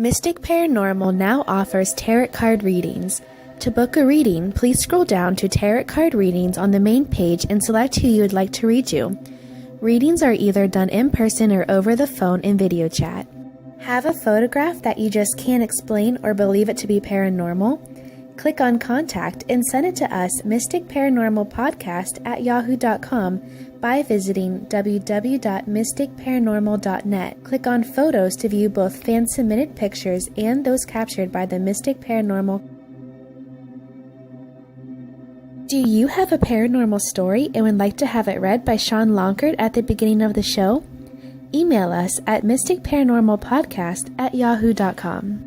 Mystic Paranormal now offers tarot card readings. To book a reading, please scroll down to Tarot Card Readings on the main page and select who you would like to read you. Readings are either done in person or over the phone in video chat. Have a photograph that you just can't explain or believe it to be paranormal? Click on Contact and send it to us, mysticparanormalpodcast@yahoo.com, by visiting www.mysticparanormal.net. Click on Photos to view both fan-submitted pictures and those captured by the Mystic Paranormal. Do you have a paranormal story and would like to have it read by Shawn Lonkert at the beginning of the show? Email us at mysticparanormalpodcast@yahoo.com.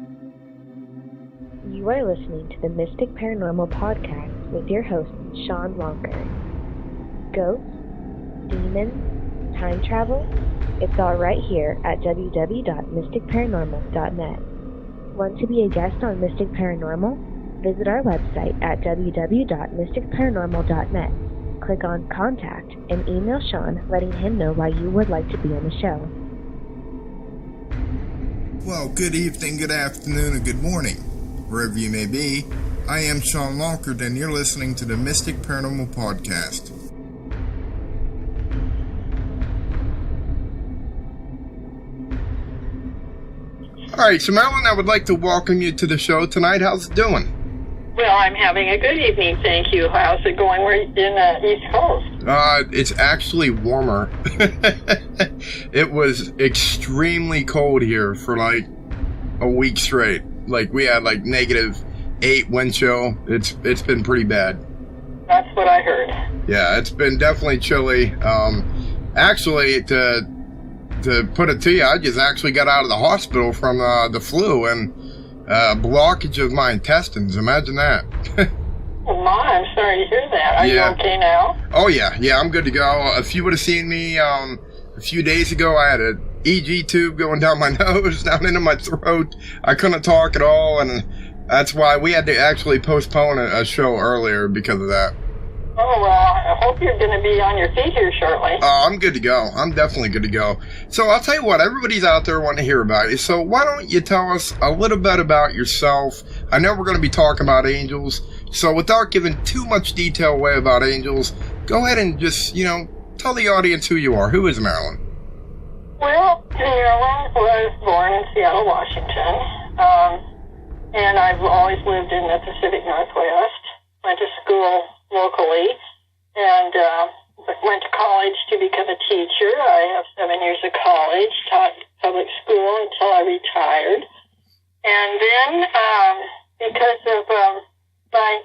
You are listening to the Mystic Paranormal Podcast with your host, Shawn Lonkert. Ghosts, demons, time travel, it's all right here at www.mysticparanormal.net. Want to be a guest on Mystic Paranormal? Visit our website at www.mysticparanormal.net. Click on Contact and email Shawn letting him know why you would like to be on the show. Well, good evening, good afternoon, and good morning, wherever you may be. I am Shawn Lonkert, and you're listening to the Mystic Paranormal Podcast. Alright, so Marilyn, I would like to welcome you to the show tonight. How's it doing? Well, I'm having a good evening, thank you. How's it going? We're in the East Coast. It's actually warmer. It was extremely cold here for like a week straight. Like, we had like -8 wind chill. It's been pretty bad. That's what I heard. Yeah, it's been definitely chilly. Actually, to put it to you, I just actually got out of the hospital from the flu and blockage of my intestines. Imagine that. Oh my, I'm sorry to hear that. Are you okay now? Oh yeah, I'm good to go. If you would have seen me a few days ago, I had an EG tube going down my nose, down into my throat. I couldn't talk at all, and that's why we had to actually postpone a show earlier because of that. Oh, well, I hope you're going to be on your feet here shortly. I'm good to go. I'm definitely good to go. So I'll tell you what, everybody's out there wanting to hear about you. So why don't you tell us a little bit about yourself? I know we're going to be talking about angels. So without giving too much detail away about angels, go ahead and just, tell the audience who you are. Who is Marilyn? Well, Marilyn was born in Seattle, Washington. And I've always lived in the Pacific Northwest. Went to school locally, and went to college to become a teacher. I have 7 years of college, taught public school until I retired. And then, because of my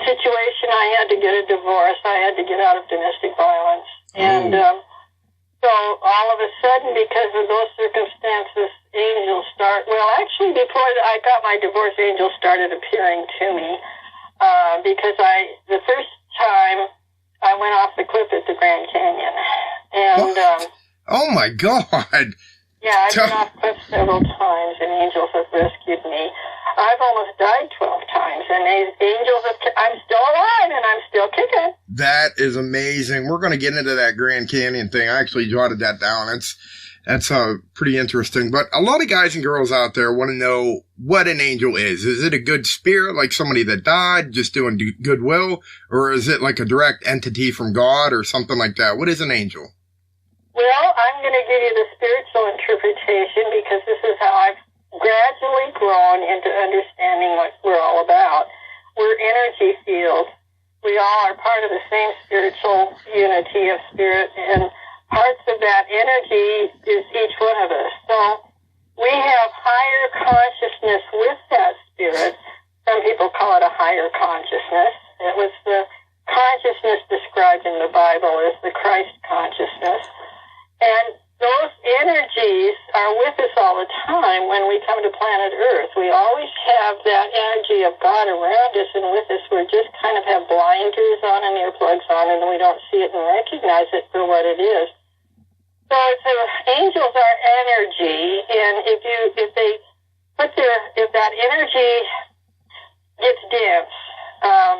situation, I had to get a divorce. I had to get out of domestic violence. And so all of a sudden, because of those circumstances, angels actually before I got my divorce, angels started appearing to me. Because the first time I went off the cliff at the Grand Canyon. And, oh my God. Yeah, I've been off cliff several times, and angels have rescued me. I've almost died 12 times, and I'm still alive, and I'm still kicking. That is amazing. We're going to get into that Grand Canyon thing. I actually jotted that down. That's pretty interesting. But a lot of guys and girls out there want to know what an angel is. Is it a good spirit, like somebody that died, just doing goodwill? Or is it like a direct entity from God or something like that? What is an angel? Well, I'm going to give you the spiritual interpretation because this is how I've gradually grown into understanding what we're all about. We're energy fields. We all are part of the same spiritual unity of spirit, and parts of that energy is each one of us. So we have higher consciousness with that spirit. Some people call it a higher consciousness. It was the consciousness described in the Bible as the Christ consciousness. And those energies are with us all the time when we come to planet Earth. We always have that energy of God around us and with us. We just kind of have blinders on and earplugs on, and we don't see it and recognize it for what it is. So angels are energy, and if that energy gets dense,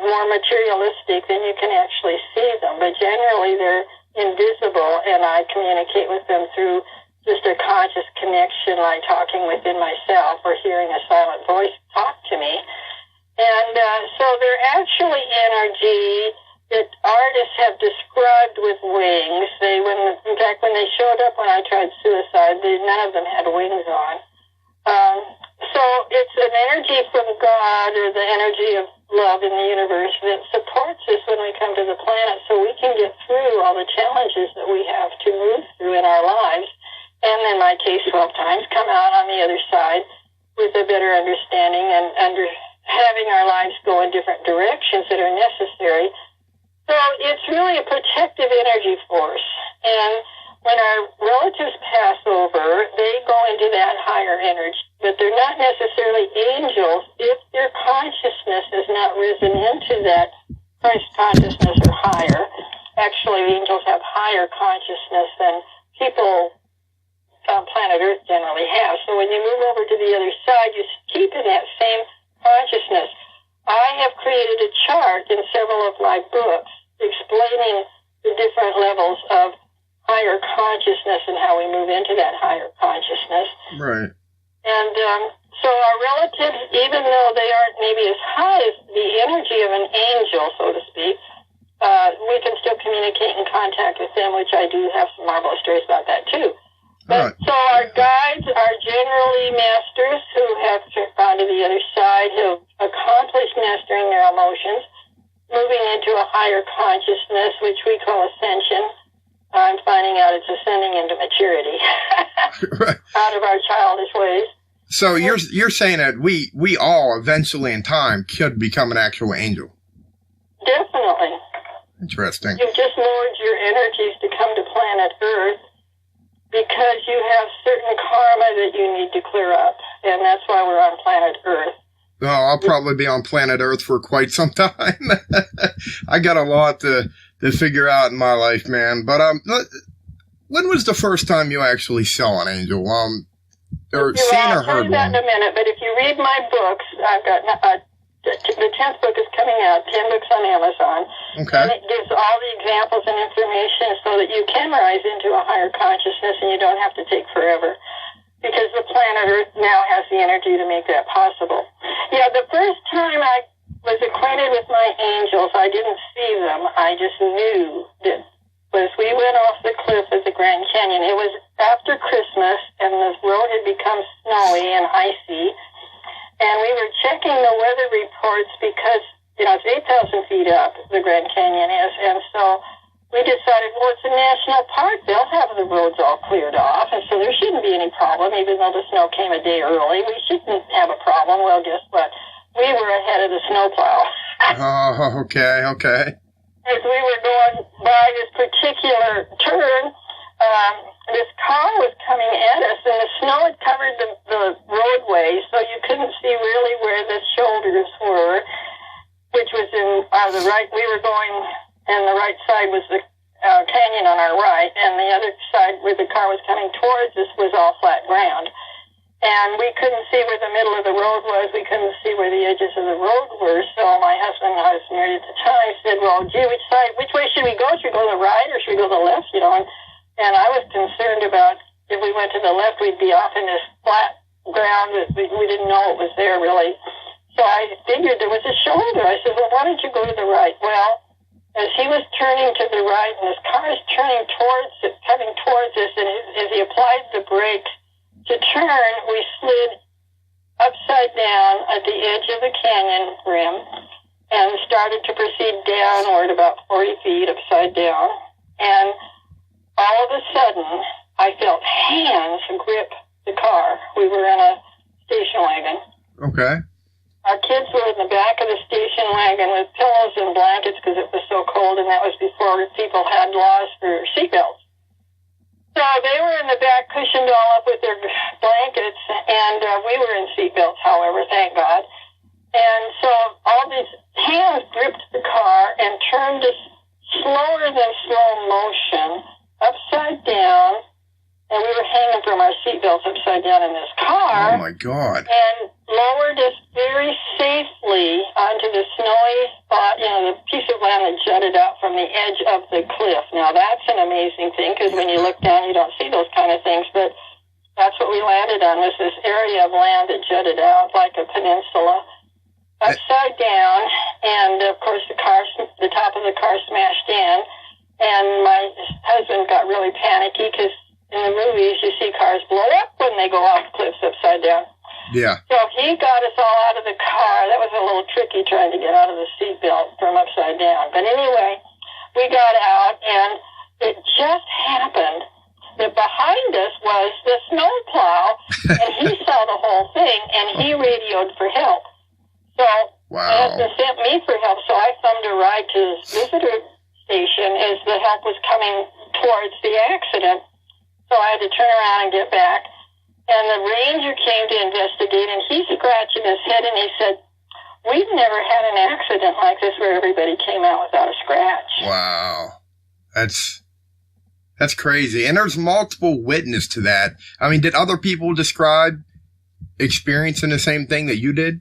more materialistic, then you can actually see them. But generally, they're invisible, and I communicate with them through just a conscious connection, like talking within myself or hearing a silent voice talk to me. And so they're actually energy that artists have described with wings. In fact, when they showed up when I tried suicide, none of them had wings on. So it's an energy from God, or the energy of love in the universe, that supports us when we come to the planet, so we can get through all the challenges that we have to move through in our lives. And in my case, 12 times, come out on the other side with a better understanding and having our lives go in different directions that are necessary. So it's really a protective energy force. And when our relatives pass over, they go into that higher energy. But they're not necessarily angels if their consciousness has not risen into that Christ consciousness or higher. Actually, angels have higher consciousness than people on planet Earth generally have. So when you move over to the other side, you keep in that same consciousness. I have created a chart in several of my books explaining the different levels of higher consciousness and how we move into that higher consciousness. Right. And so our relatives, even though they aren't maybe as high as the energy of an angel, so to speak, we can still communicate and contact with them, which I do have some marvelous stories about that too. But, so our guides are generally masters who have gone to the other side, who have accomplished mastering their emotions, moving into a higher consciousness, which we call ascension. I'm finding out it's ascending into maturity out of our childish ways. So you're saying that we all eventually in time could become an actual angel? Definitely. Interesting. You've just lowered your energies to come to planet Earth because you have certain karma that you need to clear up, and that's why we're on planet Earth. Oh, I'll probably be on planet Earth for quite some time. I got a lot to figure out in my life, man. But when was the first time you actually saw an angel? Or seen or heard one? I'll tell you that in a minute. But if you read my books, I've got the 10th book is coming out. 10 books on Amazon. Okay. And it gives all the examples and information so that you can rise into a higher consciousness and you don't have to take forever. Because the planet Earth now has the energy to make that possible. Yeah, the first time I was acquainted with my angels, I didn't see them. I just knew that was we went off the cliff at the Grand Canyon. It was after Christmas, and the road had become snowy and icy. And we were checking the weather reports because, it's 8,000 feet up, the Grand Canyon is. And so we decided, well, it's a national park. They'll have the roads all cleared off, and so there shouldn't be any problem, even though the snow came a day early. We shouldn't have a problem. Well, guess what? We were ahead of the snowplow. Oh, okay. As we were going by this particular turn, this car was coming at us, and the snow had covered the roadway, so you couldn't see really where the shoulders were, which was on the right. We were going, and the right side was the canyon on our right, and the other side where the car was coming towards us was all flat ground. And we couldn't see where the middle of the road was. We couldn't see where the edges of the road were. So my husband, I was married at the time, said, well, gee, which way should we go? Should we go to the right or should we go to the left? And I was concerned about if we went to the left, we'd be off in this flat ground that we didn't know it was there, really. So I figured there was a shoulder. I said, well, why don't you go to the right? Well, as he was turning to the right and his car is coming towards us, and as he applied the brakes to turn, we slid upside down at the edge of the canyon rim and started to proceed downward about 40 feet upside down. And all of a sudden, I felt hands grip the car. We were in a station wagon. Okay. Our kids were in the back of the station wagon with pillows and blankets because it was so cold, and that was before people had laws for seatbelts. So they were in the back, cushioned all up with their blankets, and we were in seatbelts, however, thank God. And so all these hands gripped the car and turned us slower than slow motion, upside down, and we were hanging from our seatbelts upside down in this car. Oh, my God. And lowered us very safely onto the snowy spot, the piece of land that jutted out from the edge of the cliff. Now, that's an amazing thing, because when you look down, you don't see those kind of things. But landed on was this area of land that jutted out like a peninsula, upside down, and of course the top of the car smashed in, and my husband got really panicky because in the movies you see cars blow up when they go off cliffs upside down. Yeah. So he got us all out of the car. That was a little tricky trying to get out of the seatbelt from upside down. But anyway, we got out, and it just happened that behind us was the snowplow, and he saw the whole thing, and he radioed for help. So my husband sent me for help, so I thumbed a ride to his visitor station as the help was coming towards the accident. So I had to turn around and get back. And the ranger came to investigate, and he's scratching his head, and he said, "We've never had an accident like this where everybody came out without a scratch." Wow. That's crazy. And there's multiple witnesses to that. I mean, did other people describe experiencing the same thing that you did?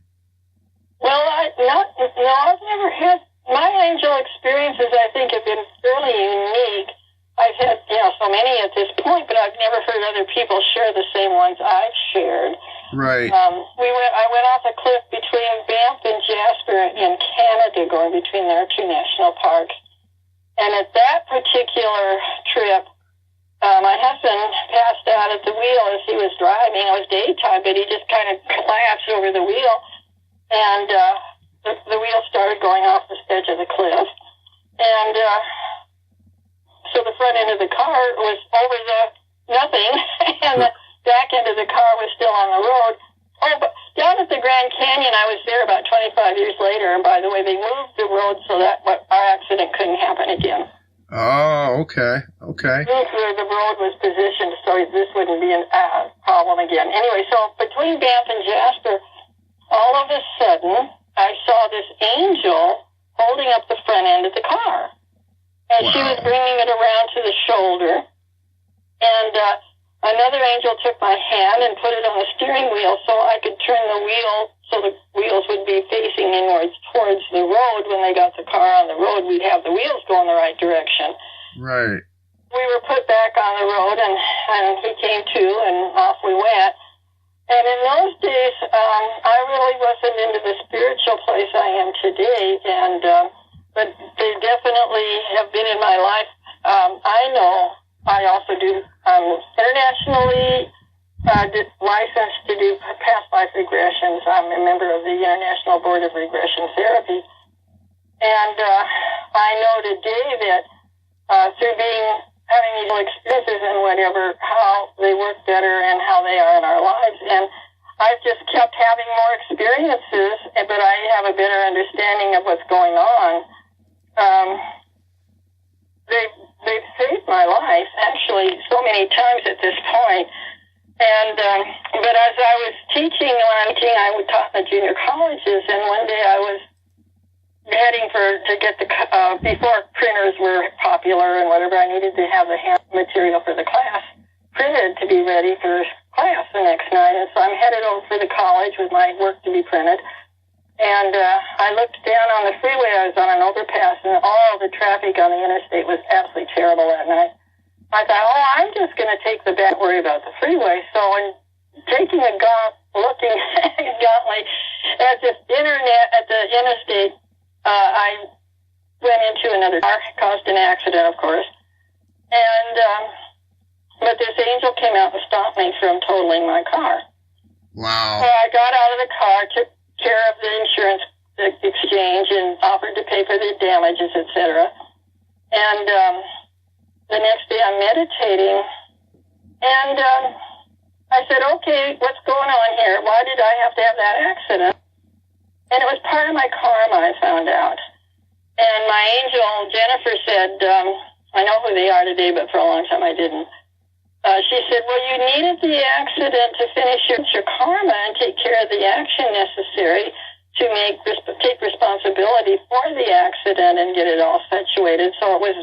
Well, I've never had, my angel experiences, I think, have been fairly unique. I've had, so many at this point, but I've never heard other people share the same ones I've shared. Right. I went off a cliff between Banff and Jasper in Canada, going between their two national parks. And at that particular trip, my husband passed out at the wheel as he was driving. It was daytime, but he just kind of collapsed over the wheel, and the wheel started going off the edge of the cliff. And so the front end of the car was over the nothing, and the back end of the car was still on the road. Oh, but down at the Grand Canyon, I was there about 25 years later, and by the way, they moved the road so that our accident couldn't happen again. Oh, okay. The road was positioned so this wouldn't be a problem again. Anyway, so between Banff and Jasper, all of a sudden, I saw this angel holding up the front end of the car. And she was bringing it around to the shoulder. And another angel took my hand and put it on the steering wheel so I could turn the wheel so the wheels would be facing inwards towards the road. When they got the car on the road, we'd have the wheels go in the right direction. Right. We were put back on the road, and he came to, and off we went. And in those days, I really wasn't into the spiritual place I am today, but they definitely have been in my life. I know I also do internationally licensed to do past life regressions. I'm a member of the International Board of Regression Therapy. And I know today that through having these experiences and whatever, how they work better and how they are in our lives. And I've just kept having more experiences, but I have a better understanding of what's going on. They've saved my life, actually, so many times at this point. And but as I was teaching, I would taught in the junior colleges, and one day I was heading to get the before printers were popular and whatever, I needed to have the hand material for the class printed to be ready for class the next night. And so I'm headed over for the college with my work to be printed. And I looked down on the freeway. I was on an overpass, and all the traffic on the interstate was absolutely terrible that night. I thought, I'm just going to take the back, worry about the freeway. So in taking a looking gauntly at the interstate, I went into another car, caused an accident, of course. And but this angel came out and stopped me from totaling my car. Wow. So I got out of the car, took care of the insurance exchange, and offered to pay for the damages, etc. And the next day I'm meditating, and I said, okay, what's going on here? Why did I have to have that accident? And it was part of my karma, I found out. And my angel, Jennifer, said, I know who they are today, but for a long time I didn't. She said, well, you needed the accident to finish your karma and take care of the action necessary to take responsibility for the accident and get it all situated. So it was,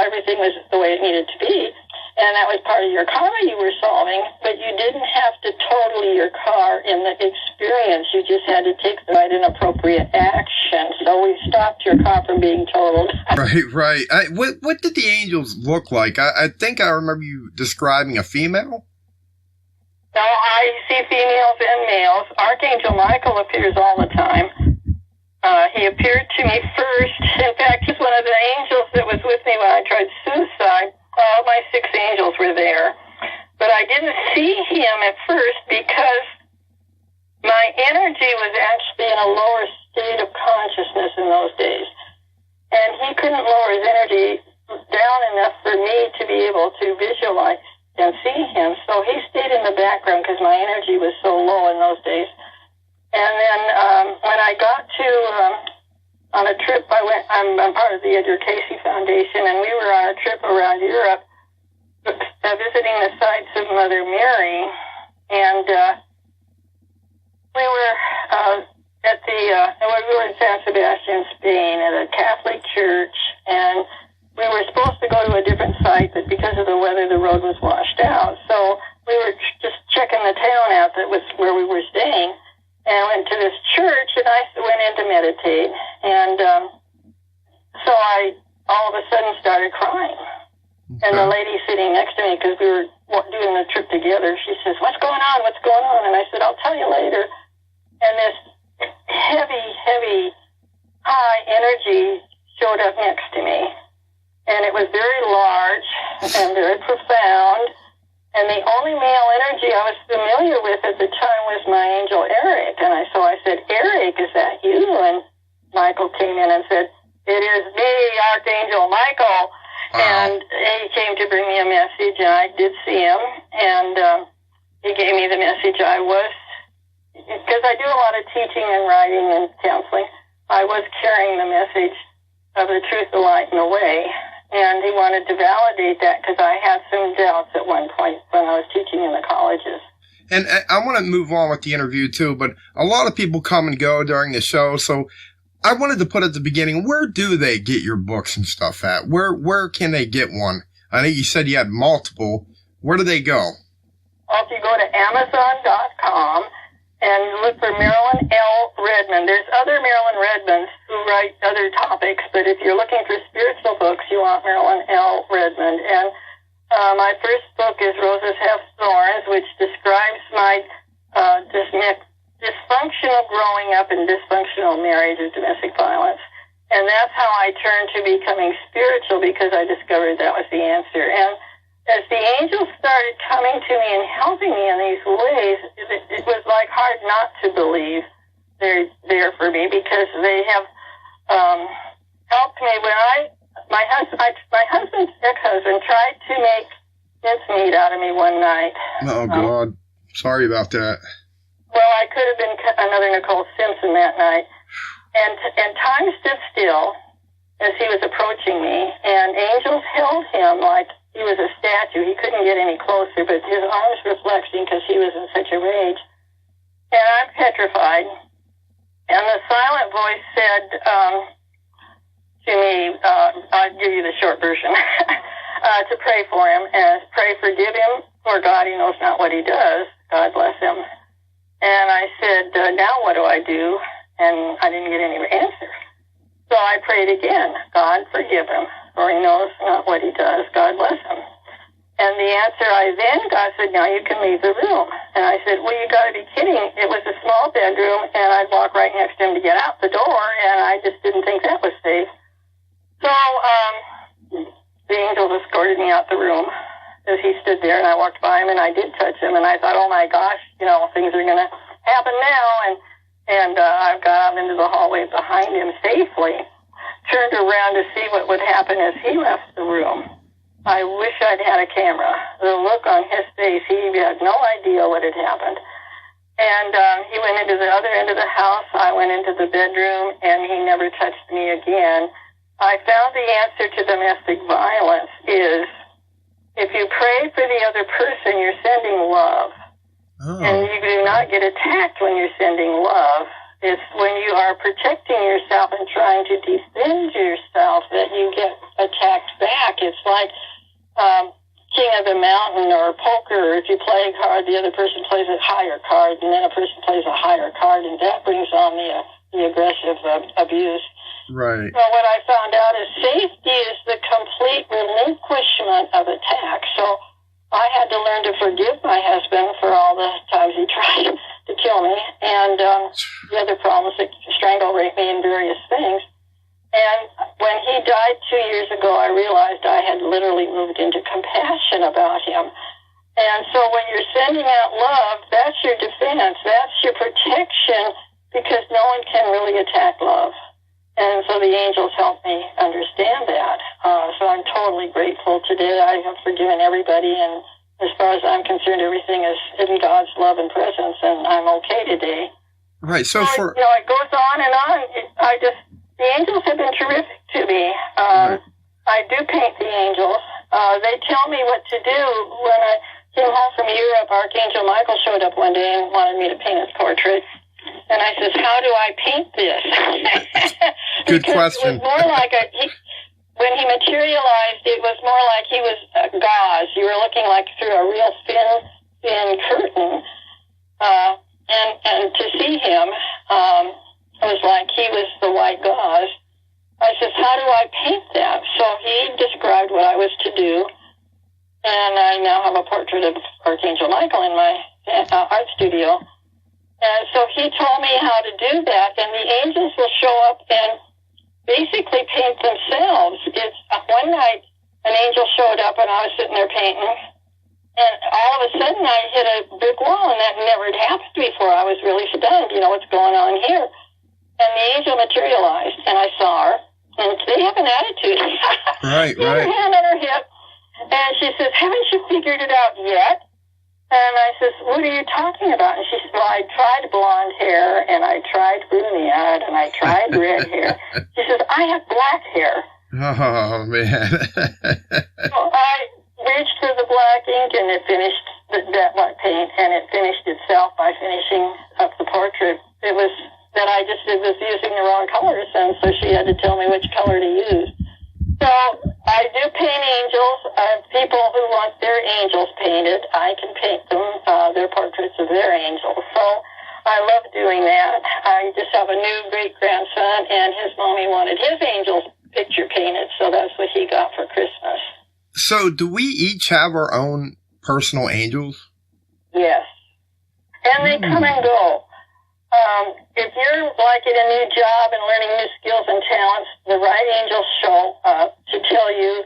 everything was the way it needed to be. And that was part of your karma you were solving, but you didn't have to total your car in the experience. You just had to take the right and appropriate action. So we stopped your car from being totaled. Right. What did the angels look like? I think I remember you describing a female. No, I see females and males. Archangel Michael appears all the time. He appeared to me first. In fact, he's one of the angels that was with me when I tried suicide. All my 6 angels were there. But I didn't see him at first because my energy was actually in a lower state of consciousness in those days. And he couldn't lower his energy down enough for me to be able to visualize and see him. So he stayed in the background because my energy was so low in those days. And then when I got to, on a trip, I'm part of the Edgar Casey Foundation, and we were on a trip around Europe visiting the sites of Mother Mary. And we were we were in San Sebastian, Spain, at a Catholic church, and we were supposed to go to a different site, but because of the weather, the road was washed out. So we were just checking the town out that was where we were staying, and I went to this church, and I went in to meditate, and so I all of a sudden started crying. Okay. And the lady sitting next to me, because we were doing the trip together, she says, "What's going on? What's going on?" And I said, "I'll tell you later." And this heavy, high energy showed up next to me. And it was very large and very profound. And the only male energy I was familiar with at the time was my angel Eric. And so I said, "Eric, is that you?" And Michael came in and said, "It is me, Archangel Michael." And he came to bring me a message, and I did see him. And he gave me the message. Because I do a lot of teaching and writing and counseling, I was carrying the message of the truth, the light, and the way. And he wanted to validate that because I had some doubts at one point when I was teaching in the colleges. And I want to move on with the interview, too, but a lot of people come and go during the show, so I wanted to put at the beginning, where do they get your books and stuff at? Where can they get one? I know you said you had multiple. Where do they go? Well, if you go to Amazon.com, and look for Marilyn L. Redmond. There's other Marilyn Redmonds who write other topics, but if you're looking for spiritual books, you want Marilyn L. Redmond. And my first book is Roses Have Thorns, which describes my dysfunctional growing up and dysfunctional marriage and domestic violence. And that's how I turned to becoming spiritual, because I discovered that was the answer. And as the angels started coming to me and helping me in these ways, it was like hard not to believe they're there for me, because they have helped me. When my husband's ex-husband tried to make mincemeat out of me one night. Oh, God. Sorry about that. Well, I could have been another Nicole Simpson that night. And time stood still as he was approaching me, and angels held him like he was a statue. He couldn't get any closer, but his arms were flexing because he was in such a rage. And I'm petrified. And the silent voice said to me, I'll give you the short version, to pray for him, and pray, forgive him, for God, he knows not what he does. God bless him. And I said, now what do I do? And I didn't get any answer. So I prayed again, God, forgive him, for he knows not what he does. God bless him. And the answer I then got said, now you can leave the room. And I said, well, you got to be kidding. It was a small bedroom, and I'd walk right next to him to get out the door, and I just didn't think that was safe. So the angels escorted me out the room as he stood there, and I walked by him, and I did touch him, and I thought, oh, my gosh, things are going to happen now. And I got out into the hallway behind him safely, turned around to see what would happen as he left the room. I wish I'd had a camera. The look on his face, he had no idea what had happened. And he went into the other end of the house. I went into the bedroom, and he never touched me again. I found the answer to domestic violence is, if you pray for the other person, you're sending love. Oh. And you do not get attacked when you're sending love. It's when you are protecting yourself and trying to defend yourself that you get attacked back. It's like King of the Mountain or poker. If you play a card, the other person plays a higher card, and then a person plays a higher card, and that brings on the aggressive abuse. Right. So what I found out is safety is the complete relinquishment of attack. So I had to learn to forgive my husband for all the times he tried to kill me, and the other problems, like strangle, rape me, and various things. And when he died 2 years ago, I realized I had literally moved into compassion about him. And so when you're sending out love, that's your defense, that's your protection, because no one can really attack love. And so the angels helped me understand that. So I'm totally grateful today. I have forgiven everybody, and as far as I'm concerned, everything is in God's love and presence, and I'm okay today. Right. So for it goes on and on. The angels have been terrific to me. Right. I do paint the angels. They tell me what to do. When I came home from Europe, Archangel Michael showed up one day and wanted me to paint his portrait. And I says, how do I paint this? Good question. It was more like when he materialized, it was more like he was gauze. You were looking like through a real thin curtain. And to see him, it was like he was the white gauze. I says, how do I paint that? So he described what I was to do. And I now have a portrait of Archangel Michael in my art studio. And so he told me how to do that, and the angels will show up and basically paint themselves. One night, an angel showed up, and I was sitting there painting, and all of a sudden I hit a brick wall, and that never had happened before. I was really stunned, what's going on here? And the angel materialized, and I saw her, and they have an attitude. Right. She had her hand on her hip, and she says, haven't you figured it out yet? And I says, what are you talking about? And she said, well, I tried blonde hair, and I tried brunette, and I tried red hair. She says, I have black hair. Oh, man. So I reached for the black ink, and it finished that black paint, and it finished itself by finishing up the portrait. It was that I just was using the wrong colors, and so she had to tell me which color to use. So I do paint angels. People who want their angels painted, I can paint them, their portraits of their angels. So I love doing that. I just have a new great-grandson, and his mommy wanted his angels picture painted, so that's what he got for Christmas. So do we each have our own personal angels? Yes. And they come and go. If you're like in a new job and learning new skills and talents, the right angels show up to tell you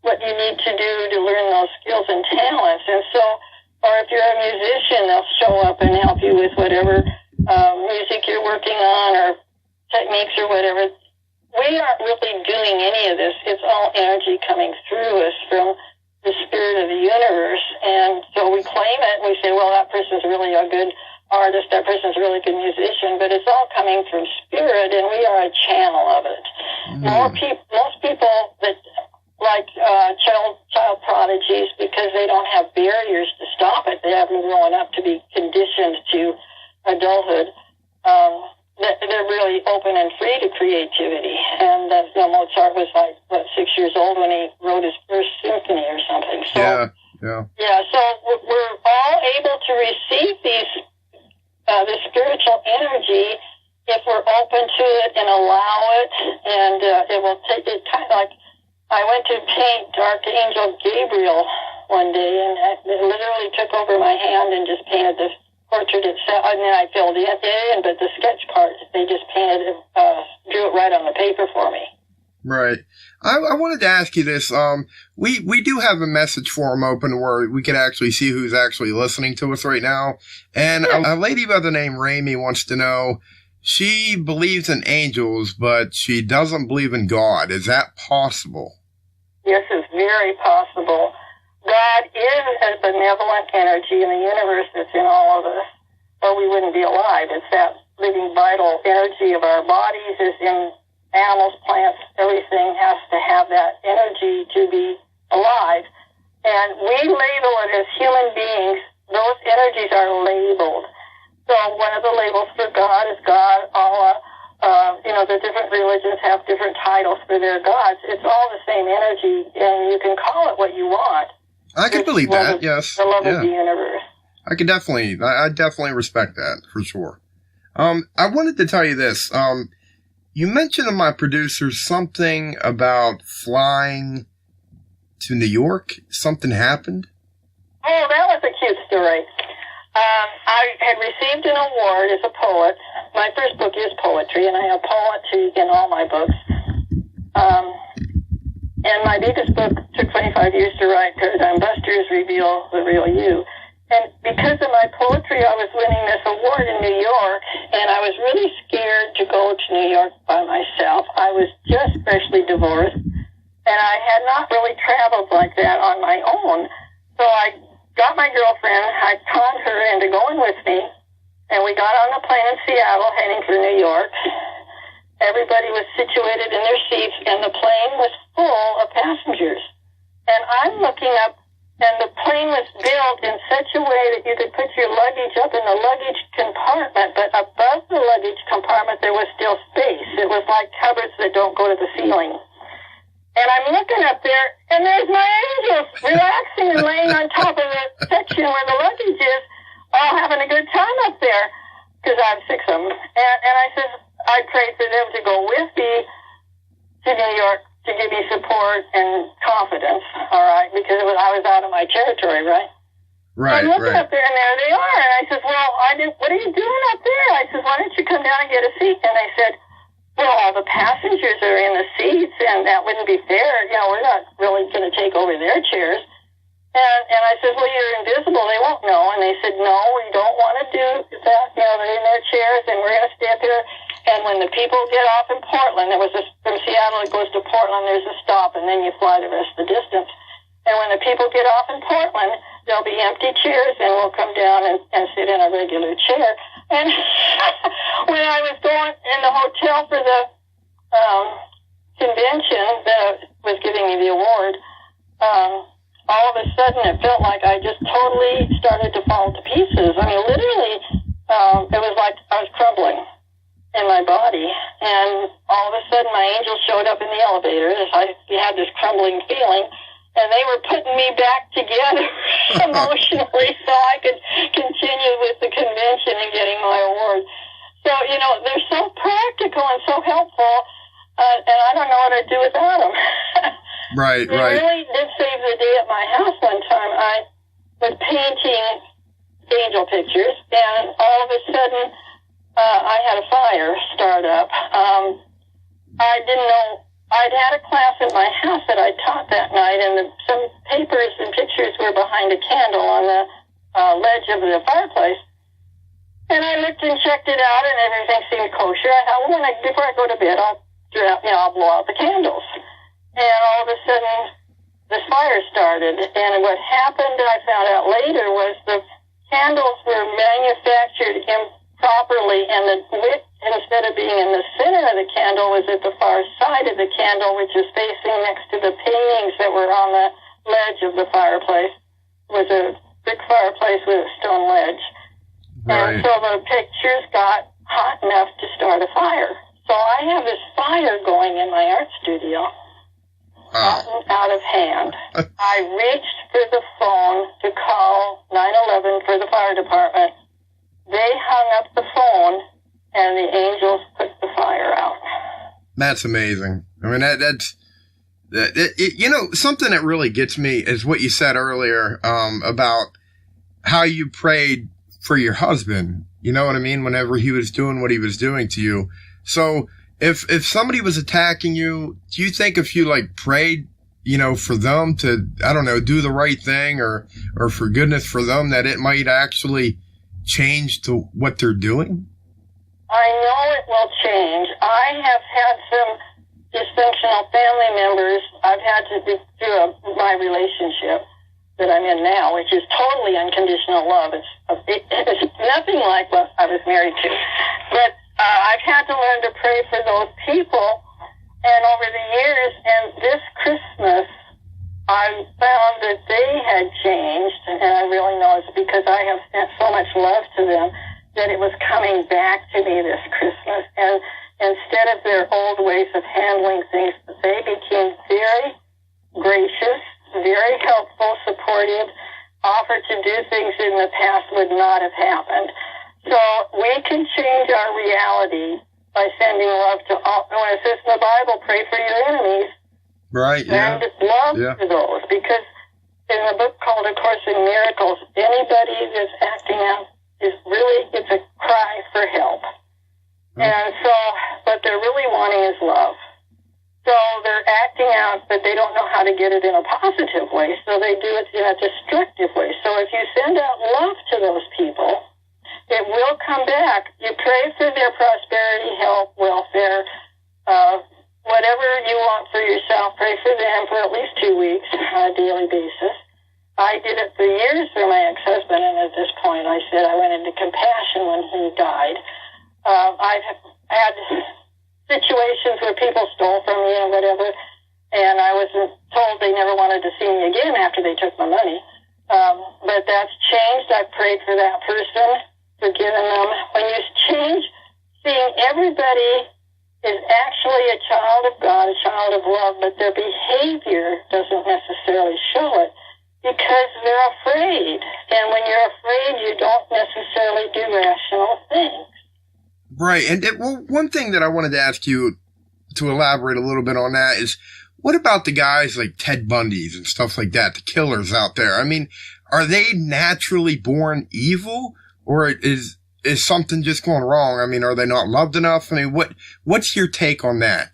what you need to do to learn those skills and talents. And so, or if you're a musician, they'll show up and help you with whatever music you're working on or techniques or whatever. We aren't really doing any of this. It's all energy coming through us from the spirit of the universe. And so we claim it. We say, well, that person's really a good artist, that person's a really good musician, but it's all coming from spirit, and we are a channel of it. Most people that like child prodigies, because they don't have barriers to stop it, they haven't grown up to be conditioned to adulthood, they're really open and free to creativity. And Mozart was 6 years old when he wrote his first symphony or something. So, so we're all able to receive the spiritual energy if we're open to it and allow it, and it will take it kind of like I went to paint Archangel Gabriel one day, and it literally took over my hand and just painted the portrait itself, and then I filled it in, but the sketch part, they just painted it, drew it right on the paper for me. Right. I wanted to ask you this. We do have a message forum open where we can actually see who's actually listening to us right now. And a lady by the name Ramy wants to know, she believes in angels, but she doesn't believe in God. Is that possible? Yes, it's very possible. God is a benevolent energy in the universe that's in all of us, or we wouldn't be alive. It's that living, vital energy of our bodies is in animals, plants, everything has to have that energy to be alive. And we label it as human beings. Those energies are labeled. So one of the labels for God is God, Allah. The different religions have different titles for their gods. It's all the same energy, and you can call it what you want. I can believe that, yes. The love of the universe. I definitely respect that, for sure. I wanted to tell you this. You mentioned to my producers something about flying to New York? Something happened? Oh, that was a cute story. I had received an award as a poet. My first book is poetry, and I have poetry in all my books. And my biggest book took 25 years to write, Paradigm Busters Reveal the Real You. And because of my poetry, I was winning this award in New York, and I was really scared to go to New York by myself. I was just freshly divorced, and I had not really traveled like that on my own. So I got my girlfriend, I conned her into going with me, and we got on a plane in Seattle heading for New York. Everybody was situated in their seats, and the plane was full of passengers. And I'm looking up, and the plane was built in such a way that you could put your luggage up in the luggage compartment, but above the luggage compartment there was still space. It was like cupboards that don't go to the ceiling. And I'm looking up there, and there's my angels relaxing and laying on top of the section where the luggage is, all having a good time up there, because I have 6 of them. And I said, I prayed for them to go with me to New York to give me support and confidence, all right, because I was out of my territory, right? Right, I'm looking right. up there, and there they are. And I said, well, what are you doing up there? I said, why don't you come down and get a seat? And they said, well, all the passengers are in the seats, and that wouldn't be fair. You know, we're not really going to take over their chairs. And I said, well, you're invisible. They won't know. And they said, no, we don't want to do that. You know, they're in their chairs, and we're going to stay up here. And when the people get off in Portland, from Seattle it goes to Portland, there's a stop, and then you fly the rest of the distance. And when the people get off in Portland, there'll be empty chairs, and we'll come down and sit in a regular chair. And when I was going in the hotel for the convention that was giving me the award, all of a sudden it felt like I just totally started to fall to pieces. I mean, literally, it was like I was crumbling in my body. And all of a sudden my angels showed up in the elevator. I had this crumbling feeling. And they were putting me back together emotionally so I could continue with the convention and getting my award. So, you know, they're so practical and so helpful, and I don't know what I'd do without them. Right, They right. really did save the day at my house one time. I was painting angel pictures, and all of a sudden I had a fire start up. I didn't know. I'd had a class at my house that I taught that night, and some papers and pictures were behind a candle on the ledge of the fireplace. And I looked and checked it out, and everything seemed kosher. I thought, well, before I go to bed, I'll blow out the candles. And all of a sudden, this fire started. And what happened, I found out later, was the candles were manufactured improperly, and the wick, instead of being in the center of the candle, was at the far side of the candle, which is facing next to the paintings that were on the ledge of the fireplace. It was a brick fireplace with a stone ledge. Right. And so the pictures got hot enough to start a fire. So I have this fire going in my art studio, gotten out of hand. I reached for the phone to call 911 for the fire department. They hung up the phone, and the angels put the fire out. That's amazing. I mean, that's you know, something that really gets me is what you said earlier about how you prayed for your husband. You know what I mean? Whenever he was doing what he was doing to you. So if somebody was attacking you, do you think if you like prayed, you know, for them to, I don't know, do the right thing or for goodness for them, that it might actually change to what they're doing? I know it will change. I have had some dysfunctional family members. I've had to do my relationship that I'm in now, which is totally unconditional love. It's nothing like what I was married to. But I've had to learn to pray for those people. And over the years, and this Christmas, I found that they had changed, and I really know it's because I have sent so much love to them, that it was coming back to me this Christmas. And instead of their old ways of handling things, they became very gracious, very helpful, supportive, offered to do things in the past would not have happened. So we can change our reality by sending love to all. When it says in the Bible, pray for your enemies, Right, yeah. And love Yeah. for those, because in the book called A Course in Miracles, anybody that's acting out is really, it's a cry for help. And so, what they're really wanting is love. So they're acting out, but they don't know how to get it in a positive way, so they do it in a destructive way. So if you send out love to those people, it will come back. You pray for their prosperity, health, welfare, whatever you want for yourself. Pray for them for at least 2 weeks on a daily basis. I did it for years for my ex-husband, and at this point I said I went into compassion when he died. I've had situations where people stole from me and whatever, and I was told they never wanted to see me again after they took my money. But that's changed. I've prayed for that person, forgiven them. When you change, seeing everybody is actually a child of God, a child of love, but their behavior doesn't necessarily show it because they're afraid. And when you're afraid, you don't necessarily do rational things. Right. And well, one thing that I wanted to ask you to elaborate a little bit on that is, what about the guys like Ted Bundy's and stuff like that, the killers out there? I mean, are they naturally born evil, or is something just going wrong? I mean, are they not loved enough? I mean, what's your take on that?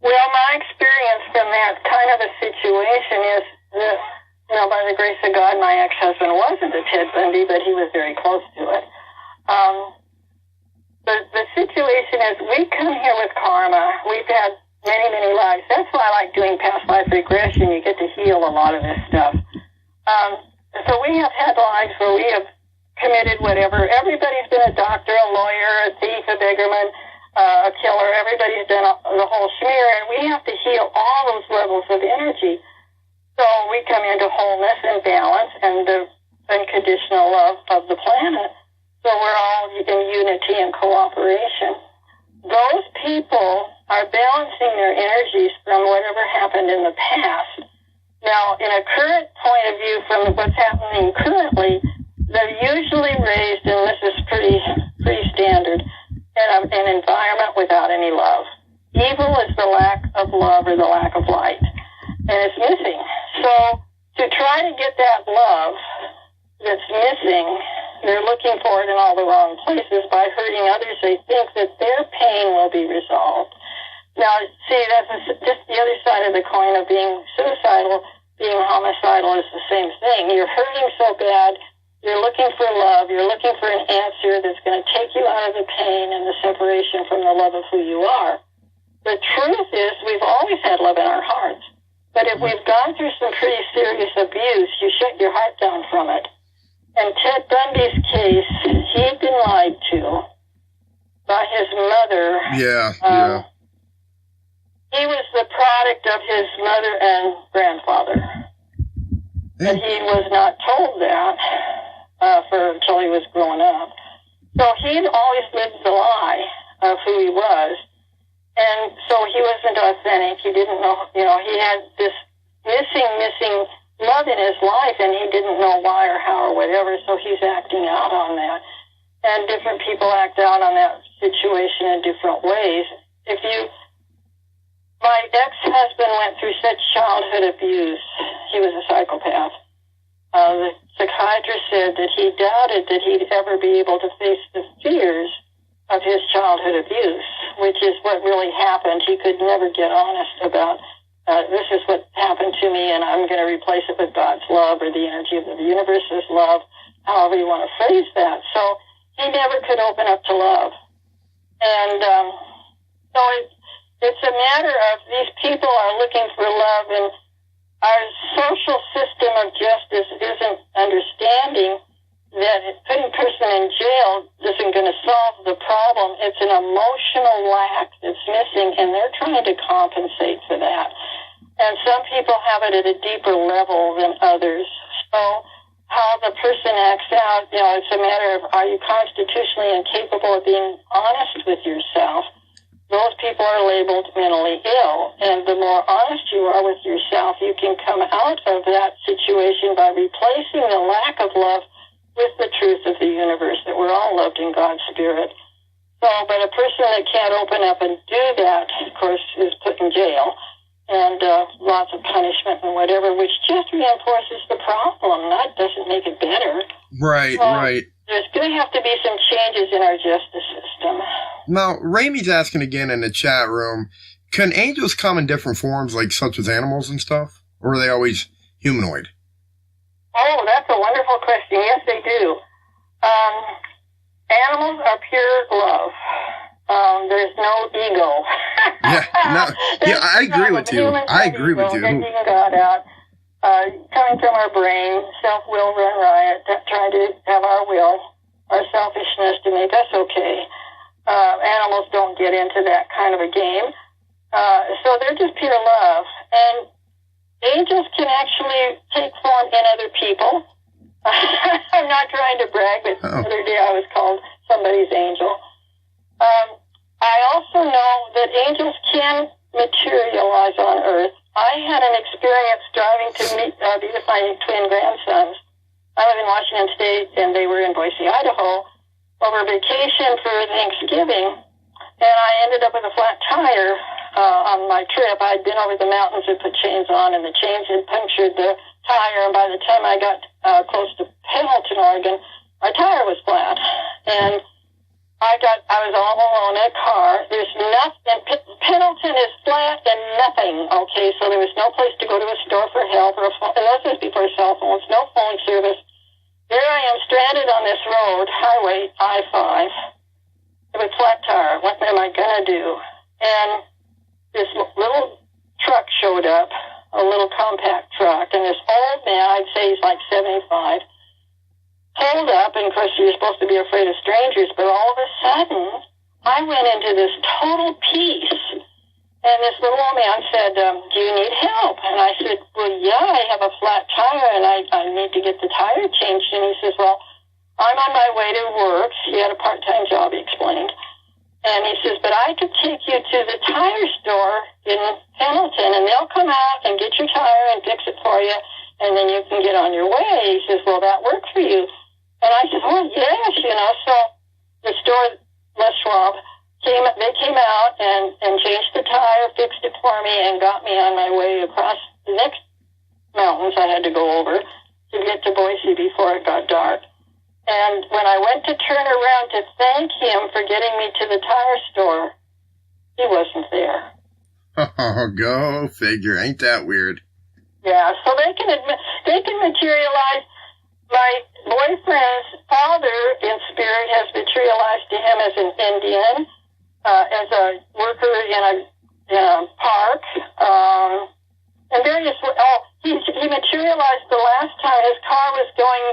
Well, my experience from that kind of a situation is that, by the grace of God, my ex-husband wasn't a Ted Bundy, but he was very close to it. The situation is, we come here with karma. We've had many, many lives. That's why I like doing past life regression. You get to heal a lot of this stuff. So we have had lives where we have committed whatever. Everybody's been a doctor, a lawyer, a thief, a beggarman, a killer. Everybody's done the whole schmear, and we have to heal all those levels of energy. So we come into wholeness and balance and the unconditional love of the planet. So we're all in unity and cooperation. Those people are balancing their energies from whatever happened in the past. Now, in a current point of view from what's happening currently, they're usually raised, and this is pretty standard, in an environment without any love. Evil is the lack of love or the lack of light, and it's missing. So to try to get that love that's missing, they're looking for it in all the wrong places. By hurting others, they think that their pain will be resolved. Now, see, that's just the other side of the coin of being suicidal. Being homicidal is the same thing. You're hurting so bad, you're looking for love, you're looking for an answer that's going to take you out of the pain and the separation from the love of who you are. The truth is, we've always had love in our hearts. But if we've gone through some pretty serious abuse, you shut your heart down from it. In Ted Bundy's case, he'd been lied to by his mother. Yeah. He was the product of his mother and grandfather. But he was not told that until he was growing up. So he'd always lived the lie of who he was. And so he wasn't authentic. He didn't know, he had this missing love in his life, and he didn't know why or how or whatever, so he's acting out on that. And different people act out on that situation in different ways. My ex-husband went through such childhood abuse. He was a psychopath. The psychiatrist said that he doubted that he'd ever be able to face the fears of his childhood abuse, which is what really happened. He could never get honest about, this is what happened to me, and I'm going to replace it with God's love or the energy of the universe's love, however you want to phrase that. So he never could open up to love. And so it's a matter of these people are looking for love, and our social system of justice isn't understanding that putting a person in jail isn't going to solve the problem. It's an emotional lack that's missing, and they're trying to compensate for that. And some people have it at a deeper level than others. So how the person acts out, it's a matter of, are you constitutionally incapable of being honest with yourself? Those people are labeled mentally ill. And the more honest you are with yourself, you can come out of that situation by replacing the lack of love with the truth of the universe, that we're all loved in God's Spirit. So, but a person that can't open up and do that, of course, is put in jail. and lots of punishment and whatever, which just reinforces the problem, not doesn't make it better. Right, right. There's going to have to be some changes in our justice system. Now, Ramey's asking again in the chat room, can angels come in different forms, like such as animals and stuff? Or are they always humanoid? Oh, that's a wonderful question. Yes, they do. Animals are pure love. There's no ego. I agree with you. I agree with you. Taking God out, coming from our brain, self-will run riot, trying to have our will, our selfishness to make us okay. Animals don't get into that kind of a game. So they're just pure love. And angels can actually take form in other people. I'm not trying to brag, but the other day I was called somebody's angel. I also know that angels can materialize on Earth. I had an experience driving to be with my twin grandsons. I live in Washington State, and they were in Boise, Idaho, over vacation for Thanksgiving. And I ended up with a flat tire on my trip. I'd been over the mountains and put chains on, and the chains had punctured the tire. And by the time I got close to Pendleton, Oregon, my tire was flat. And I was all alone in a car. There's nothing. Pendleton is flat and nothing. Okay, so there was no place to go to a store for help or a phone. And this was before cell phones. No phone service. There I am stranded on this road, highway I-5, with flat tire. What am I gonna do? And this little truck showed up, a little compact truck, and this old man, I'd say he's like 75, pulled up, and of course you're supposed to be afraid of strangers, but all of a sudden, I went into this total peace. And this little old man said, do you need help? And I said, well, yeah, I have a flat tire, and I need to get the tire changed. And he says, well, I'm on my way to work. He had a part-time job, he explained. And he says, but I could take you to the tire store in Pendleton, and they'll come out and get your tire and fix it for you, and then you can get on your way. He says, will that work for you? And I said, well, yes, so the store, Les Schwab, they came out and changed the tire, fixed it for me, and got me on my way across the next mountains I had to go over to get to Boise before it got dark. And when I went to turn around to thank him for getting me to the tire store, he wasn't there. Oh, go figure. Ain't that weird? Yeah, so they can materialize. My boyfriend's father in spirit has materialized to him as an Indian, as a worker in a park, and various. He materialized the last time his car was going.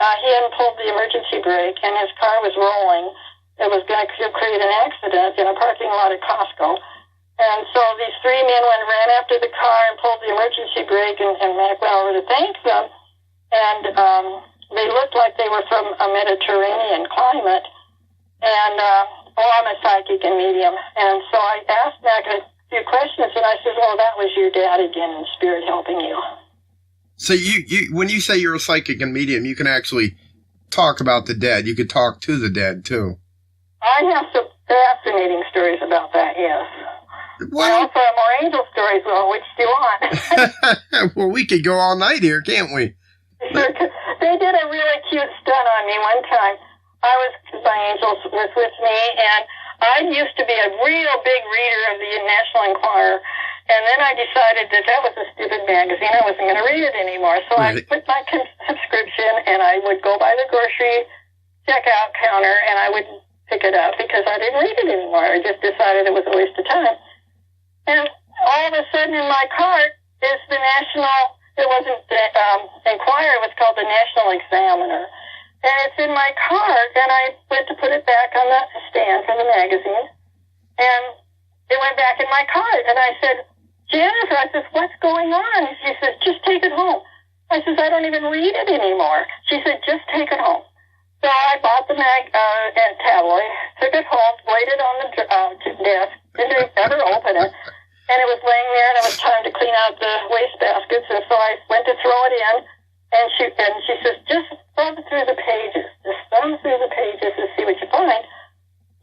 He hadn't pulled the emergency brake, and his car was rolling. It was going to create an accident in a parking lot at Costco. And so these three men ran after the car and pulled the emergency brake, and Mac went over to thank them. And they looked like they were from a Mediterranean climate. And, I'm a psychic and medium. And so I asked Mac a few questions, and I said, that was your dad again in spirit helping you. So you when you say you're a psychic and medium, you can actually talk about the dead. You could talk to the dead, too. I have some fascinating stories about that, yes. Well, I also have more angel stories, which do you want? Well, we could go all night here, can't we? They did a really cute stunt on me one time. My angels was with me, and I used to be a real big reader of the National Enquirer, and then I decided that was a stupid magazine. I wasn't going to read it anymore, so I quit my subscription, and I would go by the grocery checkout counter, and I would pick it up because I didn't read it anymore. I just decided it was a waste of time. And all of a sudden in my cart is the National, it wasn't the Enquirer, it was called the National Examiner. And it's in my cart, and I went to put it back on the stand for the magazine, and it went back in my cart. And I said, Jennifer, I said, what's going on? She said, just take it home. I said, I don't even read it anymore. She said, just take it home. So I bought the tabloid, took it home, laid it on the desk, didn't ever open it, and it was laying there, and it was time to clean out the waste baskets, and so I went to throw it in, and she says, just thumb through the pages, and see what you find.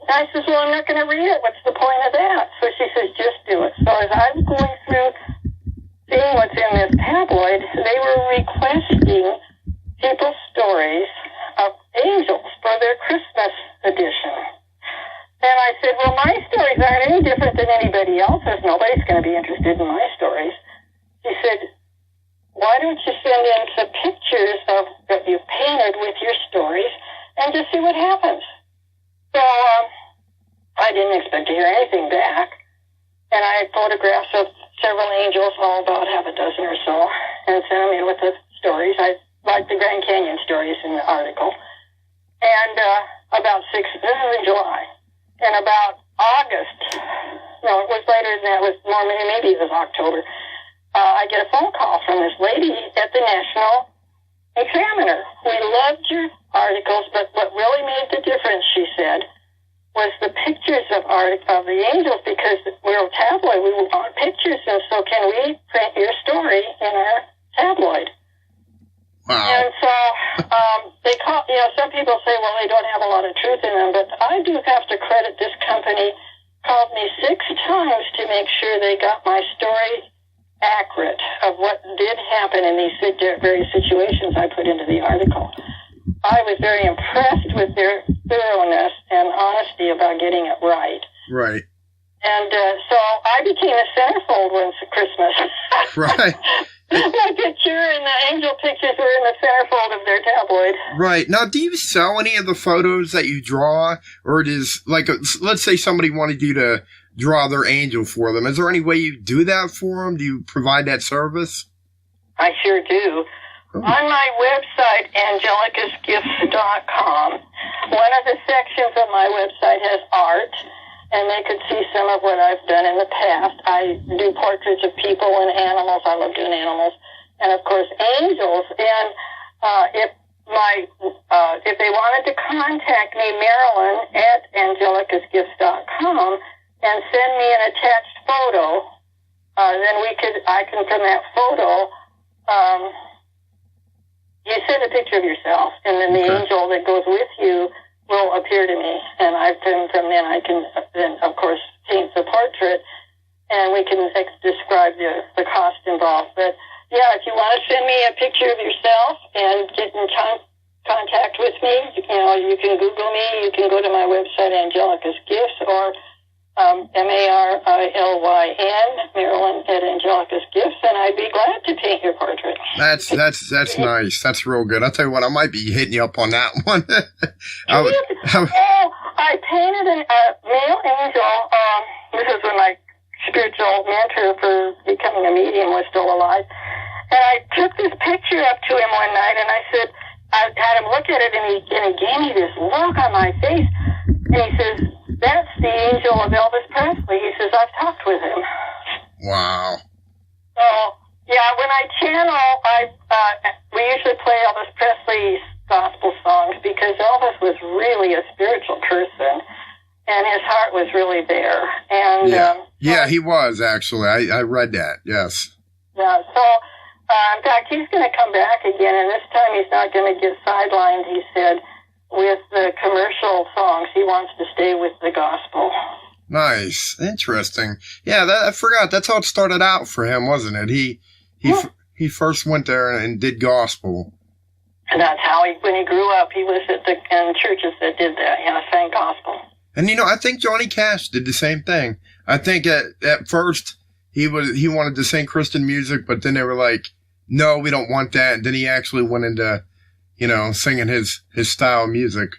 And I says, well, I'm not going to read it. What's the point of that? So she says, just do it. So as I was going through seeing what's in this tabloid, they were requesting people's stories of angels for their Christmas edition. And I said, well, my stories aren't any different than anybody else's. Nobody's going to be interested in my stories. She said, why don't you send in some pictures of that you've painted with your stories and just see what happens? So I didn't expect to hear anything back. And I had photographs of several angels, all about half a dozen or so, and sent them in with the stories. I liked the Grand Canyon stories in the article. And this is in July. And about August, no, it was later than that, it was more, maybe it was October, I get a phone call from this lady at the National Examiner. We loved your articles, but what really made the difference, she said, was the pictures of the angels, because we're a tabloid, we want pictures, and so can we print your story in our tabloid? Wow. And so they call, some people say, well, they don't have a lot of truth in them, but I do have to credit this company called me 6 times to make sure they got my story accurate of what did happen in these various situations I put into the article. I was very impressed with their thoroughness and honesty about getting it right. Right. And so I became a centerfold once at Christmas. Right. My picture and the angel pictures were in the centerfold of their tabloid. Right. Now, do you sell any of the photos that you draw? Or it is, like, let's say somebody wanted you to draw their angel for them. Is there any way you do that for them? Do you provide that service? I sure do. Oh. On my website, angelicusgifts.com, one of the sections of my website has art, and they could see some of what I've done in the past. I do portraits of people and animals. I love doing animals. And, of course, angels. And if they wanted to contact me, Marilyn at angelicusgifts.com, and send me an attached photo, then I can, from that photo, you send a picture of yourself, and then the angel that goes with you will appear to me, and from then I can then, of course, paint the portrait, and we can describe the cost involved. But, yeah, if you want to send me a picture of yourself and get in contact with me, you can Google me, you can go to my website, Angelicus Gifts, or Marilyn, Marilyn at Angelicus Gifts, and I'd be glad to paint your portrait. That's nice. That's real good. I'll tell you what, I might be hitting you up on that one. I painted a male angel. This is when my spiritual mentor for becoming a medium was still alive. And I took this picture up to him one night, and I said, I had him look at it, and he gave me this look on my face, and he says, that's the angel of Elvis Presley. He says, I've talked with him. Wow. So, yeah, when I channel, we usually play Elvis Presley's gospel songs because Elvis was really a spiritual person, and his heart was really there. And yeah, he was, actually. I read that, yes. Yeah, so, in fact, he's going to come back again, and this time he's not going to get sidelined, he said, with the commercial songs. He wants to stay with the gospel. Nice. Interesting. Yeah, I forgot. That's how it started out for him, wasn't it? He first went there and did gospel. And that's how when he grew up, he was in churches that did that, sang gospel. And, I think Johnny Cash did the same thing. I think at first he wanted to sing Christian music, but then they were like, no, we don't want that. And then he actually went into singing his style of music.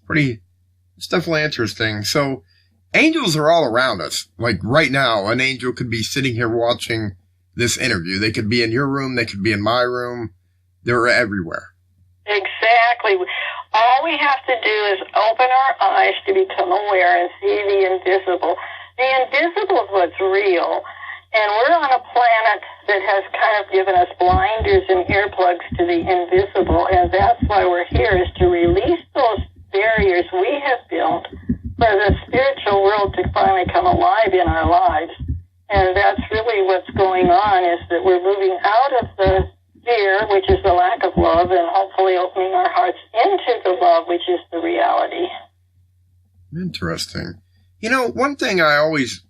It's definitely interesting. So, angels are all around us. Like right now, an angel could be sitting here watching this interview. They could be in your room. They could be in my room. They're everywhere. Exactly. All we have to do is open our eyes to become aware and see the invisible. The invisible is what's real. And we're on a planet that has kind of given us blinders and earplugs to the invisible, and that's why we're here, is to release those barriers we have built for the spiritual world to finally come alive in our lives. And that's really what's going on, is that we're moving out of the fear, which is the lack of love, and hopefully opening our hearts into the love, which is the reality. Interesting. You know, one thing I always,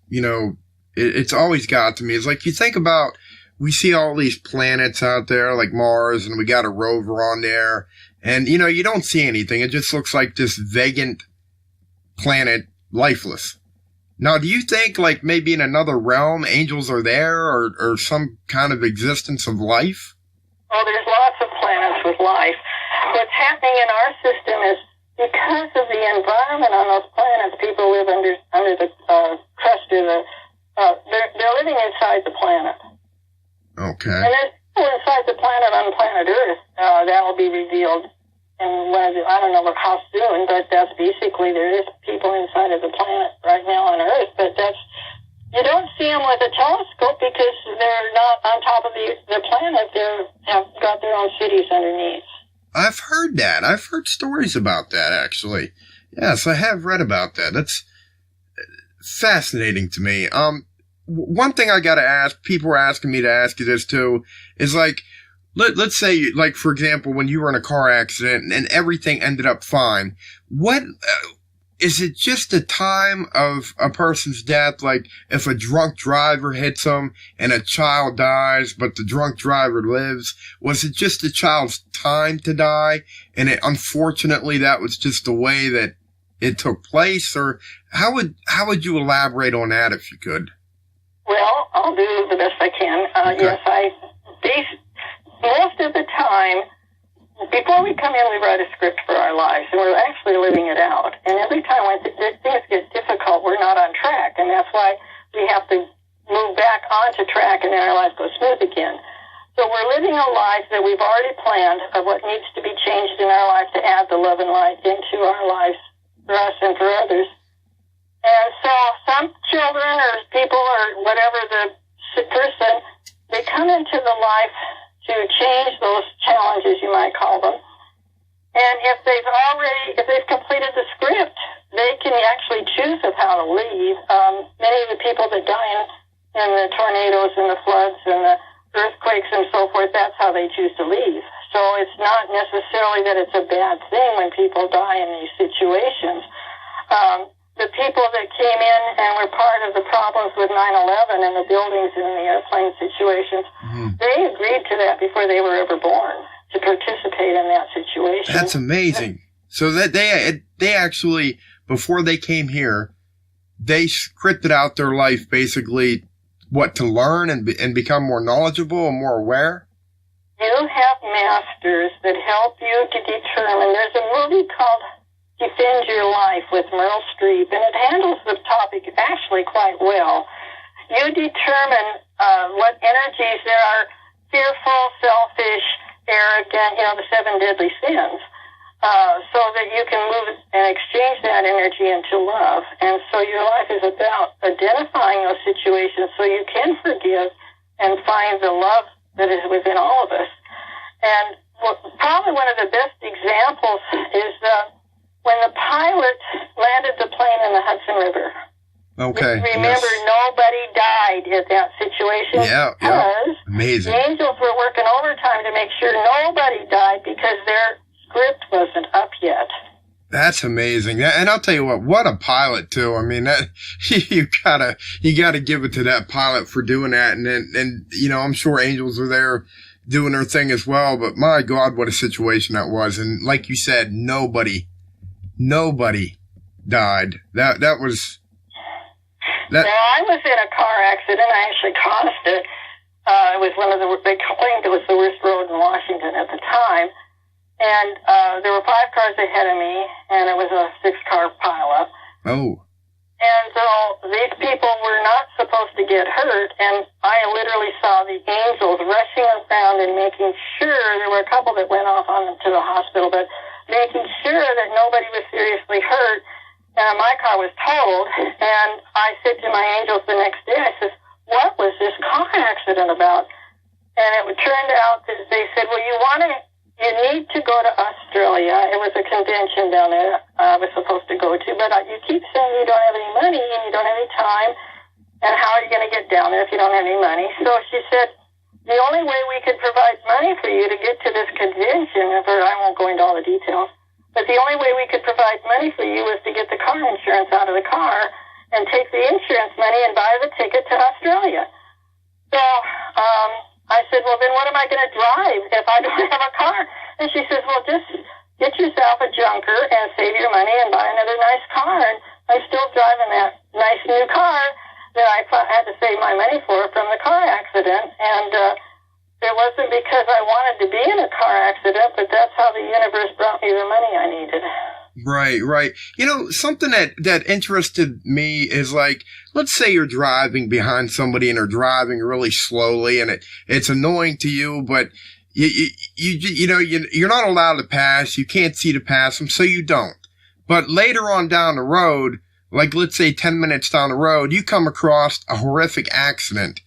it's always got to me is like you think about, we see all these planets out there like Mars and we got a rover on there and, you don't see anything. It just looks like this vacant planet, lifeless. Now, do you think like maybe in another realm angels are there or some kind of existence of life? Oh, there's lots of planets with life. What's happening in our system is because of the environment on those planets, people live under the crust of the, they're living inside the planet. Okay. And there's people inside the planet on planet Earth. That will be revealed in I don't know how soon, but that's basically, there is people inside of the planet right now on Earth, but you don't see them with a telescope because they're not on top of the planet. They have got their own cities underneath. I've heard that. I've heard stories about that, actually. Yes, I have read about that. That's fascinating to me. One thing I gotta ask, people are asking me to ask you this too, is like, let's say, like, for example, when you were in a car accident and everything ended up fine, what, is it just the time of a person's death? Like, if a drunk driver hits them and a child dies, but the drunk driver lives, was it just the child's time to die? And unfortunately, that was just the way that it took place? Or how would you elaborate on that if you could? Well, I'll do the best I can. Yes, most of the time, before we come in, we write a script for our lives, and we're actually living it out. And every time when things get difficult, we're not on track, and that's why we have to move back onto track, and then our lives go smooth again. So we're living a life that we've already planned of what needs to be changed in our life to add the love and light into our lives for us and for others. And so some children or people or whatever the person, they come into the life to change those challenges, you might call them. And if they've completed the script, they can actually choose of how to leave. Many of the people that die in the tornadoes and the floods and the earthquakes and so forth, that's how they choose to leave. So it's not necessarily that it's a bad thing when people die in these situations. The people that came in and were part of the problems with 9/11 and the buildings and the airplane situations, they agreed to that before they were ever born to participate in that situation. That's amazing. So that they actually, before they came here, they scripted out their life basically, what, to learn and become more knowledgeable and more aware? You have masters that help you to determine. There's a movie called Defend Your Life with Meryl Streep, and it handles the topic actually quite well. You determine what energies there are: fearful, selfish, arrogant, the 7 deadly sins, so that you can move and exchange that energy into love. And so your life is about identifying those situations so you can forgive and find the love that is within all of us. And probably one of the best examples is when the pilot landed the plane in the Hudson River. Okay. Remember, nobody died at that situation. Yeah. Amazing. The angels were working overtime to make sure nobody died because their script wasn't up yet. That's amazing. And I'll tell you what a pilot too. I mean, that you gotta give it to that pilot for doing that. And I'm sure angels were there doing their thing as well, but my God, what a situation that was. And like you said, nobody died. That was. Well, I was in a car accident. I actually caused it. It was they claimed it was the worst road in Washington at the time. And there were 5 cars ahead of me, and it was a 6-car pileup. Oh. And so these people were not supposed to get hurt, and I literally saw the angels rushing around and making sure, there were a couple that went off on them to the hospital, but making sure that nobody was seriously hurt. And my car was totaled, and I said to my angels the next day, I said, what was this car accident about? And it turned out that they said, well, you need to go to Australia. It was a convention down there I was supposed to go to, but you keep saying you don't have any money and you don't have any time, and how are you going to get down there if you don't have any money? So she said, the only way we could provide money for you to get to this convention, I won't go into all the details, but the only way we could provide money for you was to get the car insurance and take the insurance money and buy the ticket to Australia. So I said, well, then what am I going to drive if I don't have a car? And she says, well, just get yourself a junker and save your money and buy another nice car. And I'm still driving that nice new car that I had to save my money for from the car accident. And it wasn't because I wanted to be in a car accident, but that's how the universe brought me the money I needed. Right, right. You know, something that interested me is like, let's say you're driving behind somebody and they're driving really slowly and it's annoying to you, but you're not allowed to pass. You can't see to pass them, so you don't. But later on down the road, like let's say 10 minutes down the road, you come across a horrific accident.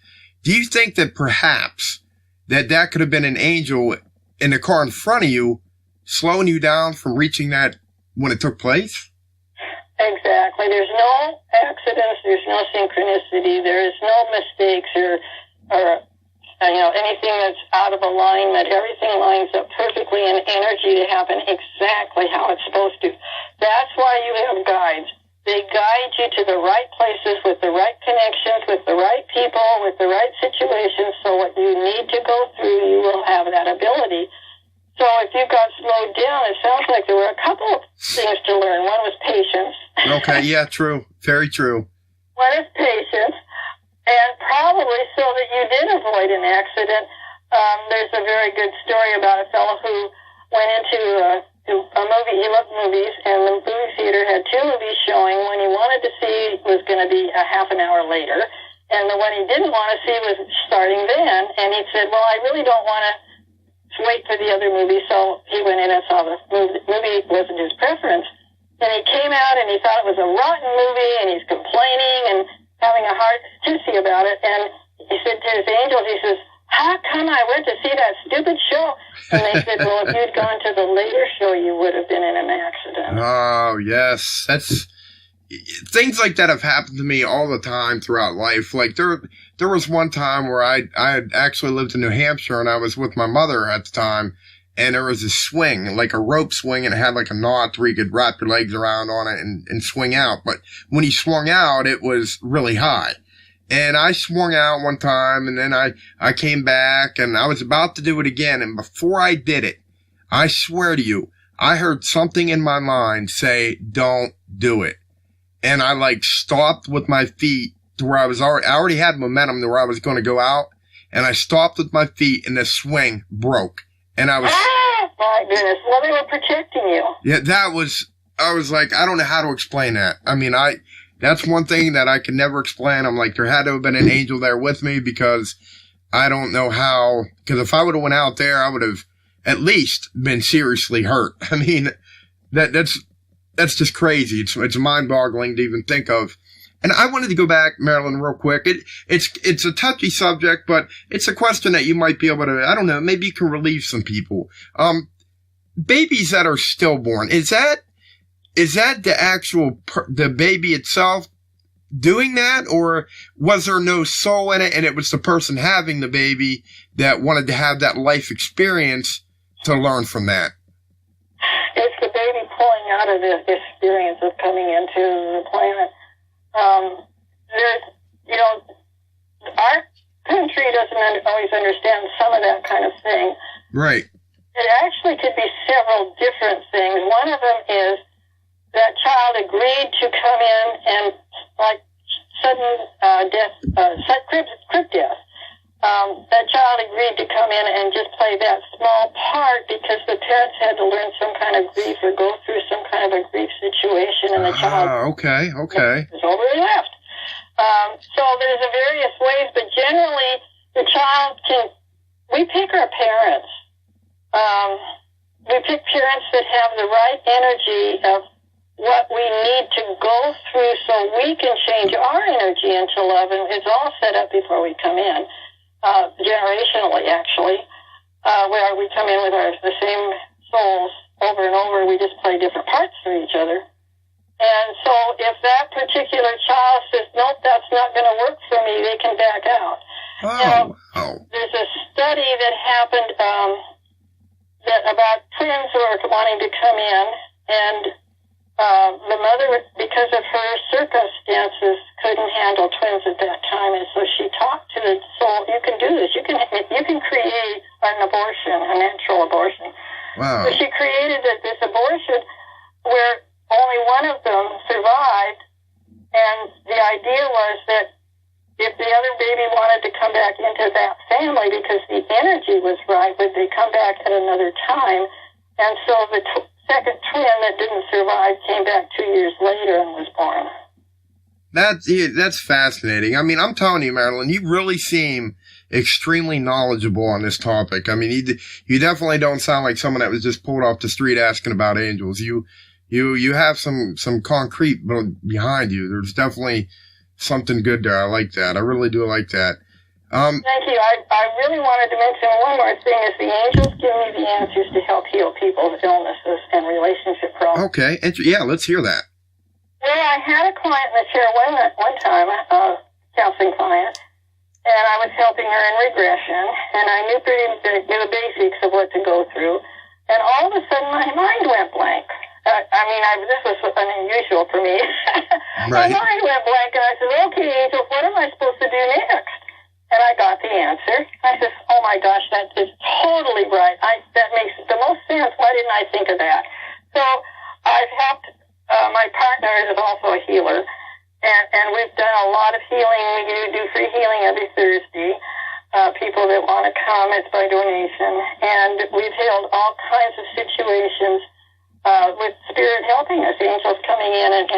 Do you think that perhaps that could have been an angel in the car in front of you, slowing you down from reaching that when it took place? Exactly. There's no accidents. There's no synchronicity. There is no mistakes or anything that's out of alignment. Everything lines up perfectly in energy to happen exactly how it's supposed to. That's why you have guides. They guide you to the right places with the right connections, with the right people, with the right situations. So what you need to go through, you will have that ability. So if you got slowed down, it sounds like there were a couple of things to learn. One was patience. Okay, yeah, true. Very true. One is patience, and probably so that you did avoid an accident. There's a very good story about a fellow who went into a movie. He loved movies, and the movie theater had two movies showing. One he wanted to see was going to be a half an hour later, and the one he didn't want to see was starting then. And he said, well, I really don't want to wait for the other movie, so he went in and saw the movie. The movie wasn't his preference. And he came out and he thought it was a rotten movie, and he's complaining and having a heart tizzy about it. And he said to his angels, he says, how come I went to see that stupid show? And they said, well, if you'd gone to the later show, you would have been in an accident. Oh, yes. Things like that have happened to me all the time throughout life. Like there was one time where I had actually lived in New Hampshire, and I was with my mother at the time, and there was a swing, like a rope swing, and it had like a knot where you could wrap your legs around on it and swing out. But when he swung out, it was really high. And I swung out one time, and then I came back, and I was about to do it again. And before I did it, I swear to you, I heard something in my mind say, don't do it. And I stopped with my feet to where I already had momentum to where I was going to go out. And I stopped with my feet, and the swing broke. And I was... Oh, my goodness. Well, they were protecting you. Yeah, I was like, I don't know how to explain that. I mean, that's one thing that I can never explain. I'm like, there had to have been an angel there with me, because I don't know how, because if I would have went out there, I would have at least been seriously hurt. I mean, that's just crazy. It's mind-boggling to even think of. And I wanted to go back, Marilyn, real quick. It's a touchy subject, but it's a question that you might be able to, I don't know, maybe you can relieve some people. Babies that are stillborn, is that the actual, the baby itself doing that? Or was there no soul in it, and it was the person having the baby that wanted to have that life experience to learn from that? It's the baby pulling out of the experience of coming into the planet. Our country doesn't always understand some of that kind of thing. Right. It actually could be several different things. One of them is that child agreed to come in and, like, sudden death, crib death. That child agreed to come in and just play that small part because the parents had to learn some kind of grief or go through some kind of a grief situation, and the child okay. was over and left. So there's a various ways, but generally the child we pick our parents. We pick parents that have the right energy of what we need to go through so we can change our energy into love, and it's all set up before we come in. Generationally, actually, where we come in with the same souls over and over. We just play different parts for each other. And so if that particular child says, nope, that's not going to work for me, they can back out. There's a study that happened that about twins who are wanting to come in, and the mother, because of her circumstances, And the idea was that if the other baby wanted to come back into that family because the energy was right, would they come back at another time? And so the second twin that didn't survive came back 2 years later and was born. That's fascinating. I mean, I'm telling you, Marilyn, you really seem extremely knowledgeable on this topic. I mean, you definitely don't sound like someone that was just pulled off the street asking about angels. You have some concrete behind you. There's definitely something good there. I like that. I really do like that. Thank you. I really wanted to mention one more thing is the angels give me the answers to help heal people's illnesses and relationship problems. Okay. Yeah, let's hear that. Well, I had a client in the chair one time, a counseling client, and I was helping her in regression, and I knew the basics of what to go through, and all of a sudden my mind went blank. This was unusual for me. Right. My mind went blank, and I said, okay, angels, what am I supposed to do next? And I got the answer. I said, oh my gosh, that is totally right. That makes the most sense. Why didn't I think of that? So I've helped, my partner is also a healer, and we've done a lot of healing. We do free healing every Thursday. People that want to come, it's by donation. And we've healed all kinds of situations with Spirit helping us, angels coming in and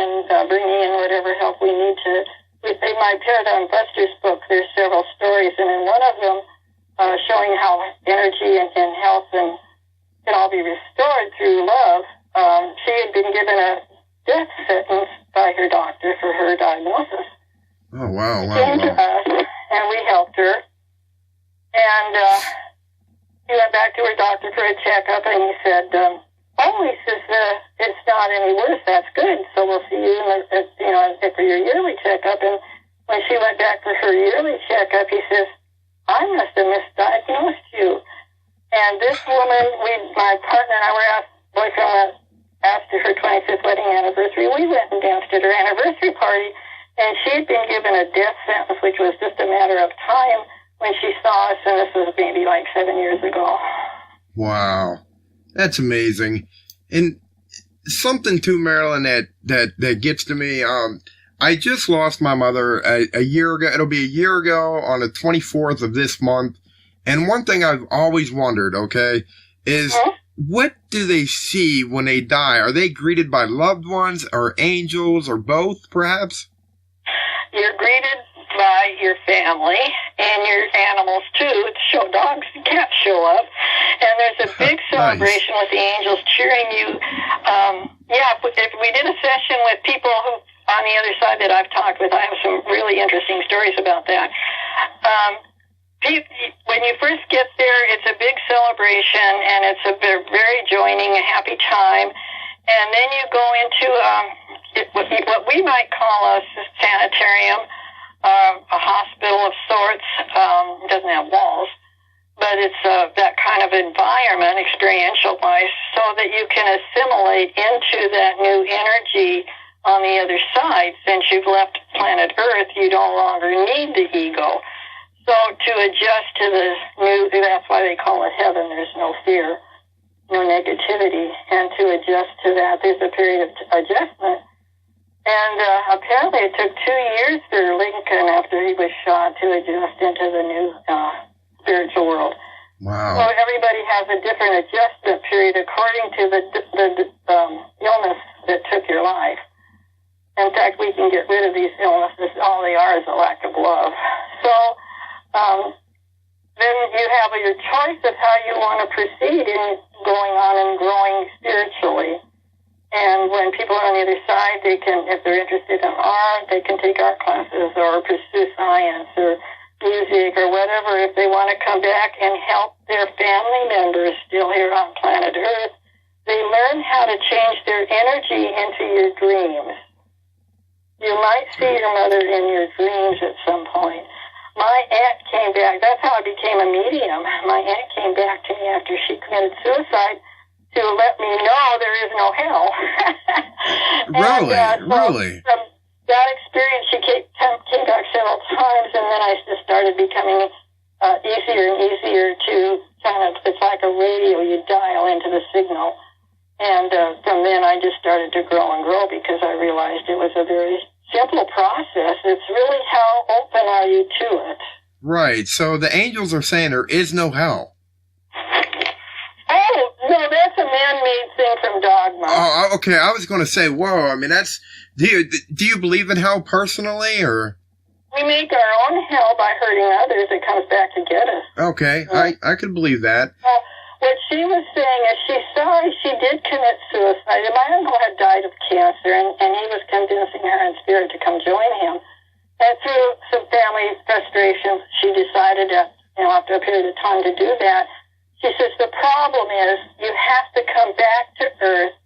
bringing in whatever help we need to. In my Paradigm Busters book, there's several stories, and in one of them showing how energy and health can all be restored through love, she had been given a death sentence by her doctor for her diagnosis. Oh, wow. She came to us, and we helped her, and she went back to her doctor for a checkup, and he said, he says, it's not any worse. That's good. So we'll see you for your yearly checkup. And when she went back for her yearly checkup, he says, I must have misdiagnosed you. And this woman, my partner and I boyfriend asked her 25th wedding anniversary. We went and danced at her anniversary party, and she had been given a death sentence, which was just a matter of time when she saw us, and this was maybe like 7 years ago. Wow. That's amazing. And something too, Marilyn, that gets to me. I just lost my mother a year ago. It'll be a year ago on the 24th of this month. And one thing I've always wondered, okay, is what do they see when they die? Are they greeted by loved ones or angels or both, perhaps? You're greeted by your family and your animals, too. Show dogs and cats show up. And there's a big celebration with the angels cheering you. If we did a session with people who, on the other side that I've talked with, I have some really interesting stories about that. When you first get there, it's a big celebration, and it's a very joining, a happy time. And then you go into what we might call a sanitarium, a hospital of sorts. It doesn't have walls, but it's that kind of environment, experiential-wise, so that you can assimilate into that new energy on the other side. Since you've left planet Earth, you no longer need the ego. So to adjust to the new, that's why they call it heaven. There's no fear, no negativity. And to adjust to that, there's a period of adjustment. And apparently it took 2 years for Lincoln, after he was shot, to adjust into the new spiritual world. Wow. So everybody has a different adjustment period according to the illness that took your life. In fact, we can get rid of these illnesses. All they are is a lack of love. So then you have your choice of how you want to proceed in going on and growing spiritually. And when people are on the other side, they can, if they're interested in art, they can take art classes or pursue science or music or whatever. If they want to come back and help their family members still here on planet Earth, they learn how to change their energy into your dreams. You might see your mother in your dreams at some point. My aunt came back. That's how I became a medium. My aunt came back to me after she committed suicide to let me know there is no hell. Really? From that experience, she came back several times, and then I just started becoming easier and easier to kind of, it's like a radio, you dial into the signal. And from then I just started to grow and grow because I realized it was a very simple process. It's really how open are you to it. Right. So the angels are saying there is no hell. Oh, no, that's a man-made thing from Dogma. Oh, okay. I was going to say, whoa. I mean, that's... Do you believe in hell personally, or...? We make our own hell by hurting others. It comes back to get us. Okay. I could believe that. Well, what she was saying is she did commit suicide. My uncle had died of cancer, and he was convincing her in spirit to come join him. And through some family frustration, she decided that, after a period of time to do that. She says, the problem is you have to come back to Earth,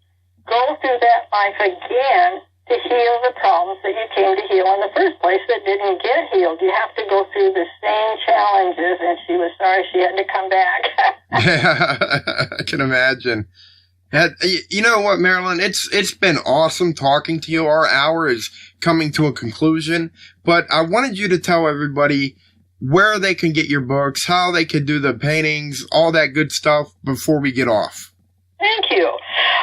go through that life again to heal the problems that you came to heal in the first place that didn't get healed. You have to go through the same challenges, and she was sorry she had to come back. Yeah, I can imagine. You know what, Marilyn? It's been awesome talking to you. Our hour is coming to a conclusion, but I wanted you to tell everybody where they can get your books, how they could do the paintings, all that good stuff before we get off. Thank you.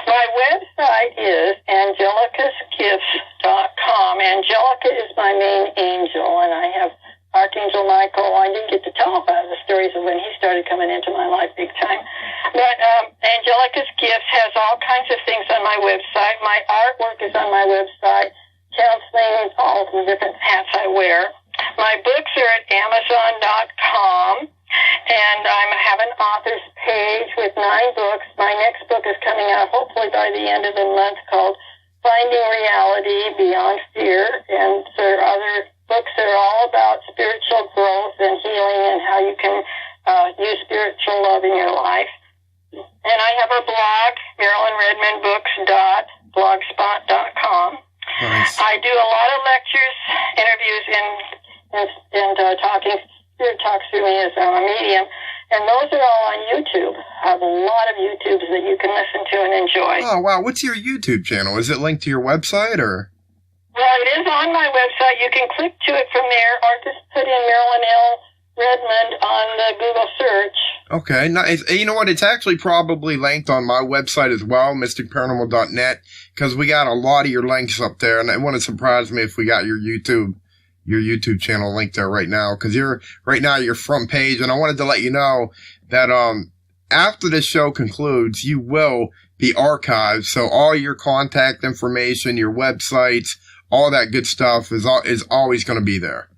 My website is angelicasgifts.com. Angelica is my main angel, and I have Archangel Michael. I didn't get to tell about the stories of when he started coming into my life big time. But Angelica's Gifts has all kinds of things on my website. My artwork is on my website, counseling, all the different hats I wear. My books are at Amazon.com. And I have an author's page with 9 books. My next book is coming out hopefully by the end of the month called Finding Reality Beyond Fear. And there are other books that are all about spiritual growth and healing and how you can use spiritual love in your life. And I have a blog, MarilynRedmondBooks.blogspot.com. Nice. I do a lot of lectures, interviews, and talking. Spirit talks through me as a medium, and those are all on YouTube. I have a lot of YouTubes that you can listen to and enjoy. Oh, wow. What's your YouTube channel? Is it linked to your website, or? Well, it is on my website. You can click to it from there, or just put in Marilyn L. Redmond on the Google search. Okay. Nice. You know what? It's actually probably linked on my website as well, mysticparanormal.net, because we got a lot of your links up there, and it wouldn't surprise me if we got your YouTube channel linked there right now, because you're front page. And I wanted to let you know that after this show concludes, you will be archived. So all your contact information, your websites, all that good stuff is always going to be there.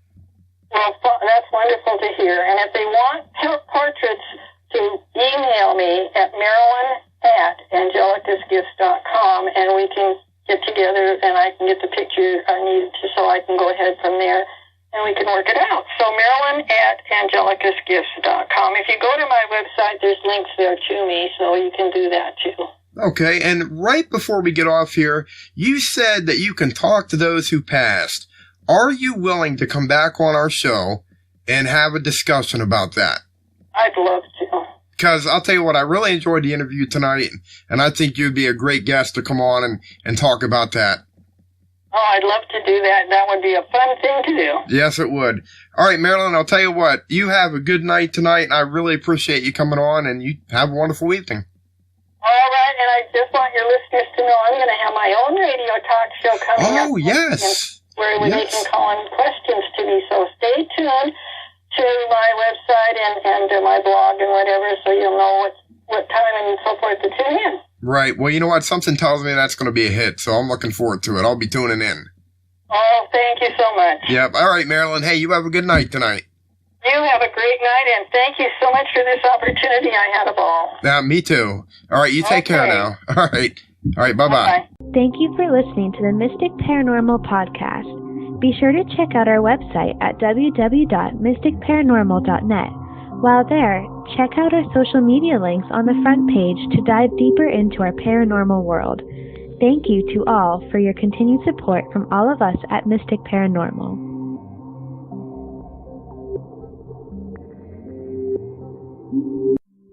Well, that's wonderful to hear. And if they want portraits, to email me at Marilyn@angelicasgifts.com, and we can get together, and I can get the picture I need so I can go ahead from there, and we can work it out. So Marilyn@angelicasgifts.com. If you go to my website, there's links there to me, so you can do that too. Okay, and right before we get off here, you said that you can talk to those who passed. Are you willing to come back on our show and have a discussion about that? I'd love to. Because I'll tell you what, I really enjoyed the interview tonight, and I think you'd be a great guest to come on and talk about that. Oh, I'd love to do that. That would be a fun thing to do. Yes, it would. All right, Marilyn, I'll tell you what, you have a good night tonight, and I really appreciate you coming on, and you have a wonderful evening. All right, and I just want your listeners to know I'm going to have my own radio talk show coming up. Oh, yes. Where they can call in questions to me. So stay tuned to my website and my blog and whatever, so you'll know what time and so forth to tune in. Right. Well, you know what? Something tells me that's going to be a hit, so I'm looking forward to it. I'll be tuning in. Oh, thank you so much. Yep. All right, Marilyn. Hey, you have a good night tonight. You have a great night, and thank you so much for this opportunity. I had a ball. Me too. All right, you take care now. All right. Bye-bye. Bye-bye. Thank you for listening to the Mystic Paranormal Podcast. Be sure to check out our website at www.mysticparanormal.net. While there, check out our social media links on the front page to dive deeper into our paranormal world. Thank you to all for your continued support from all of us at Mystic Paranormal.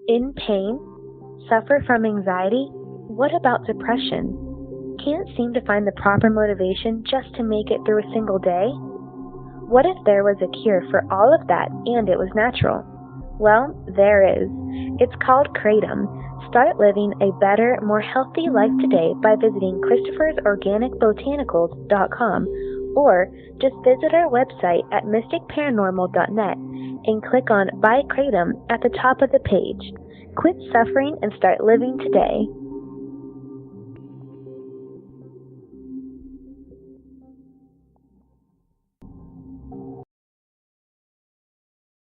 In pain? Suffer from anxiety? What about depression? Can't seem to find the proper motivation just to make it through a single day? What if there was a cure for all of that and it was natural? Well, there is. It's called Kratom. Start living a better, more healthy life today by visiting Christopher'sOrganicBotanicals.com or just visit our website at mysticparanormal.net and click on Buy Kratom at the top of the page. Quit suffering and start living today.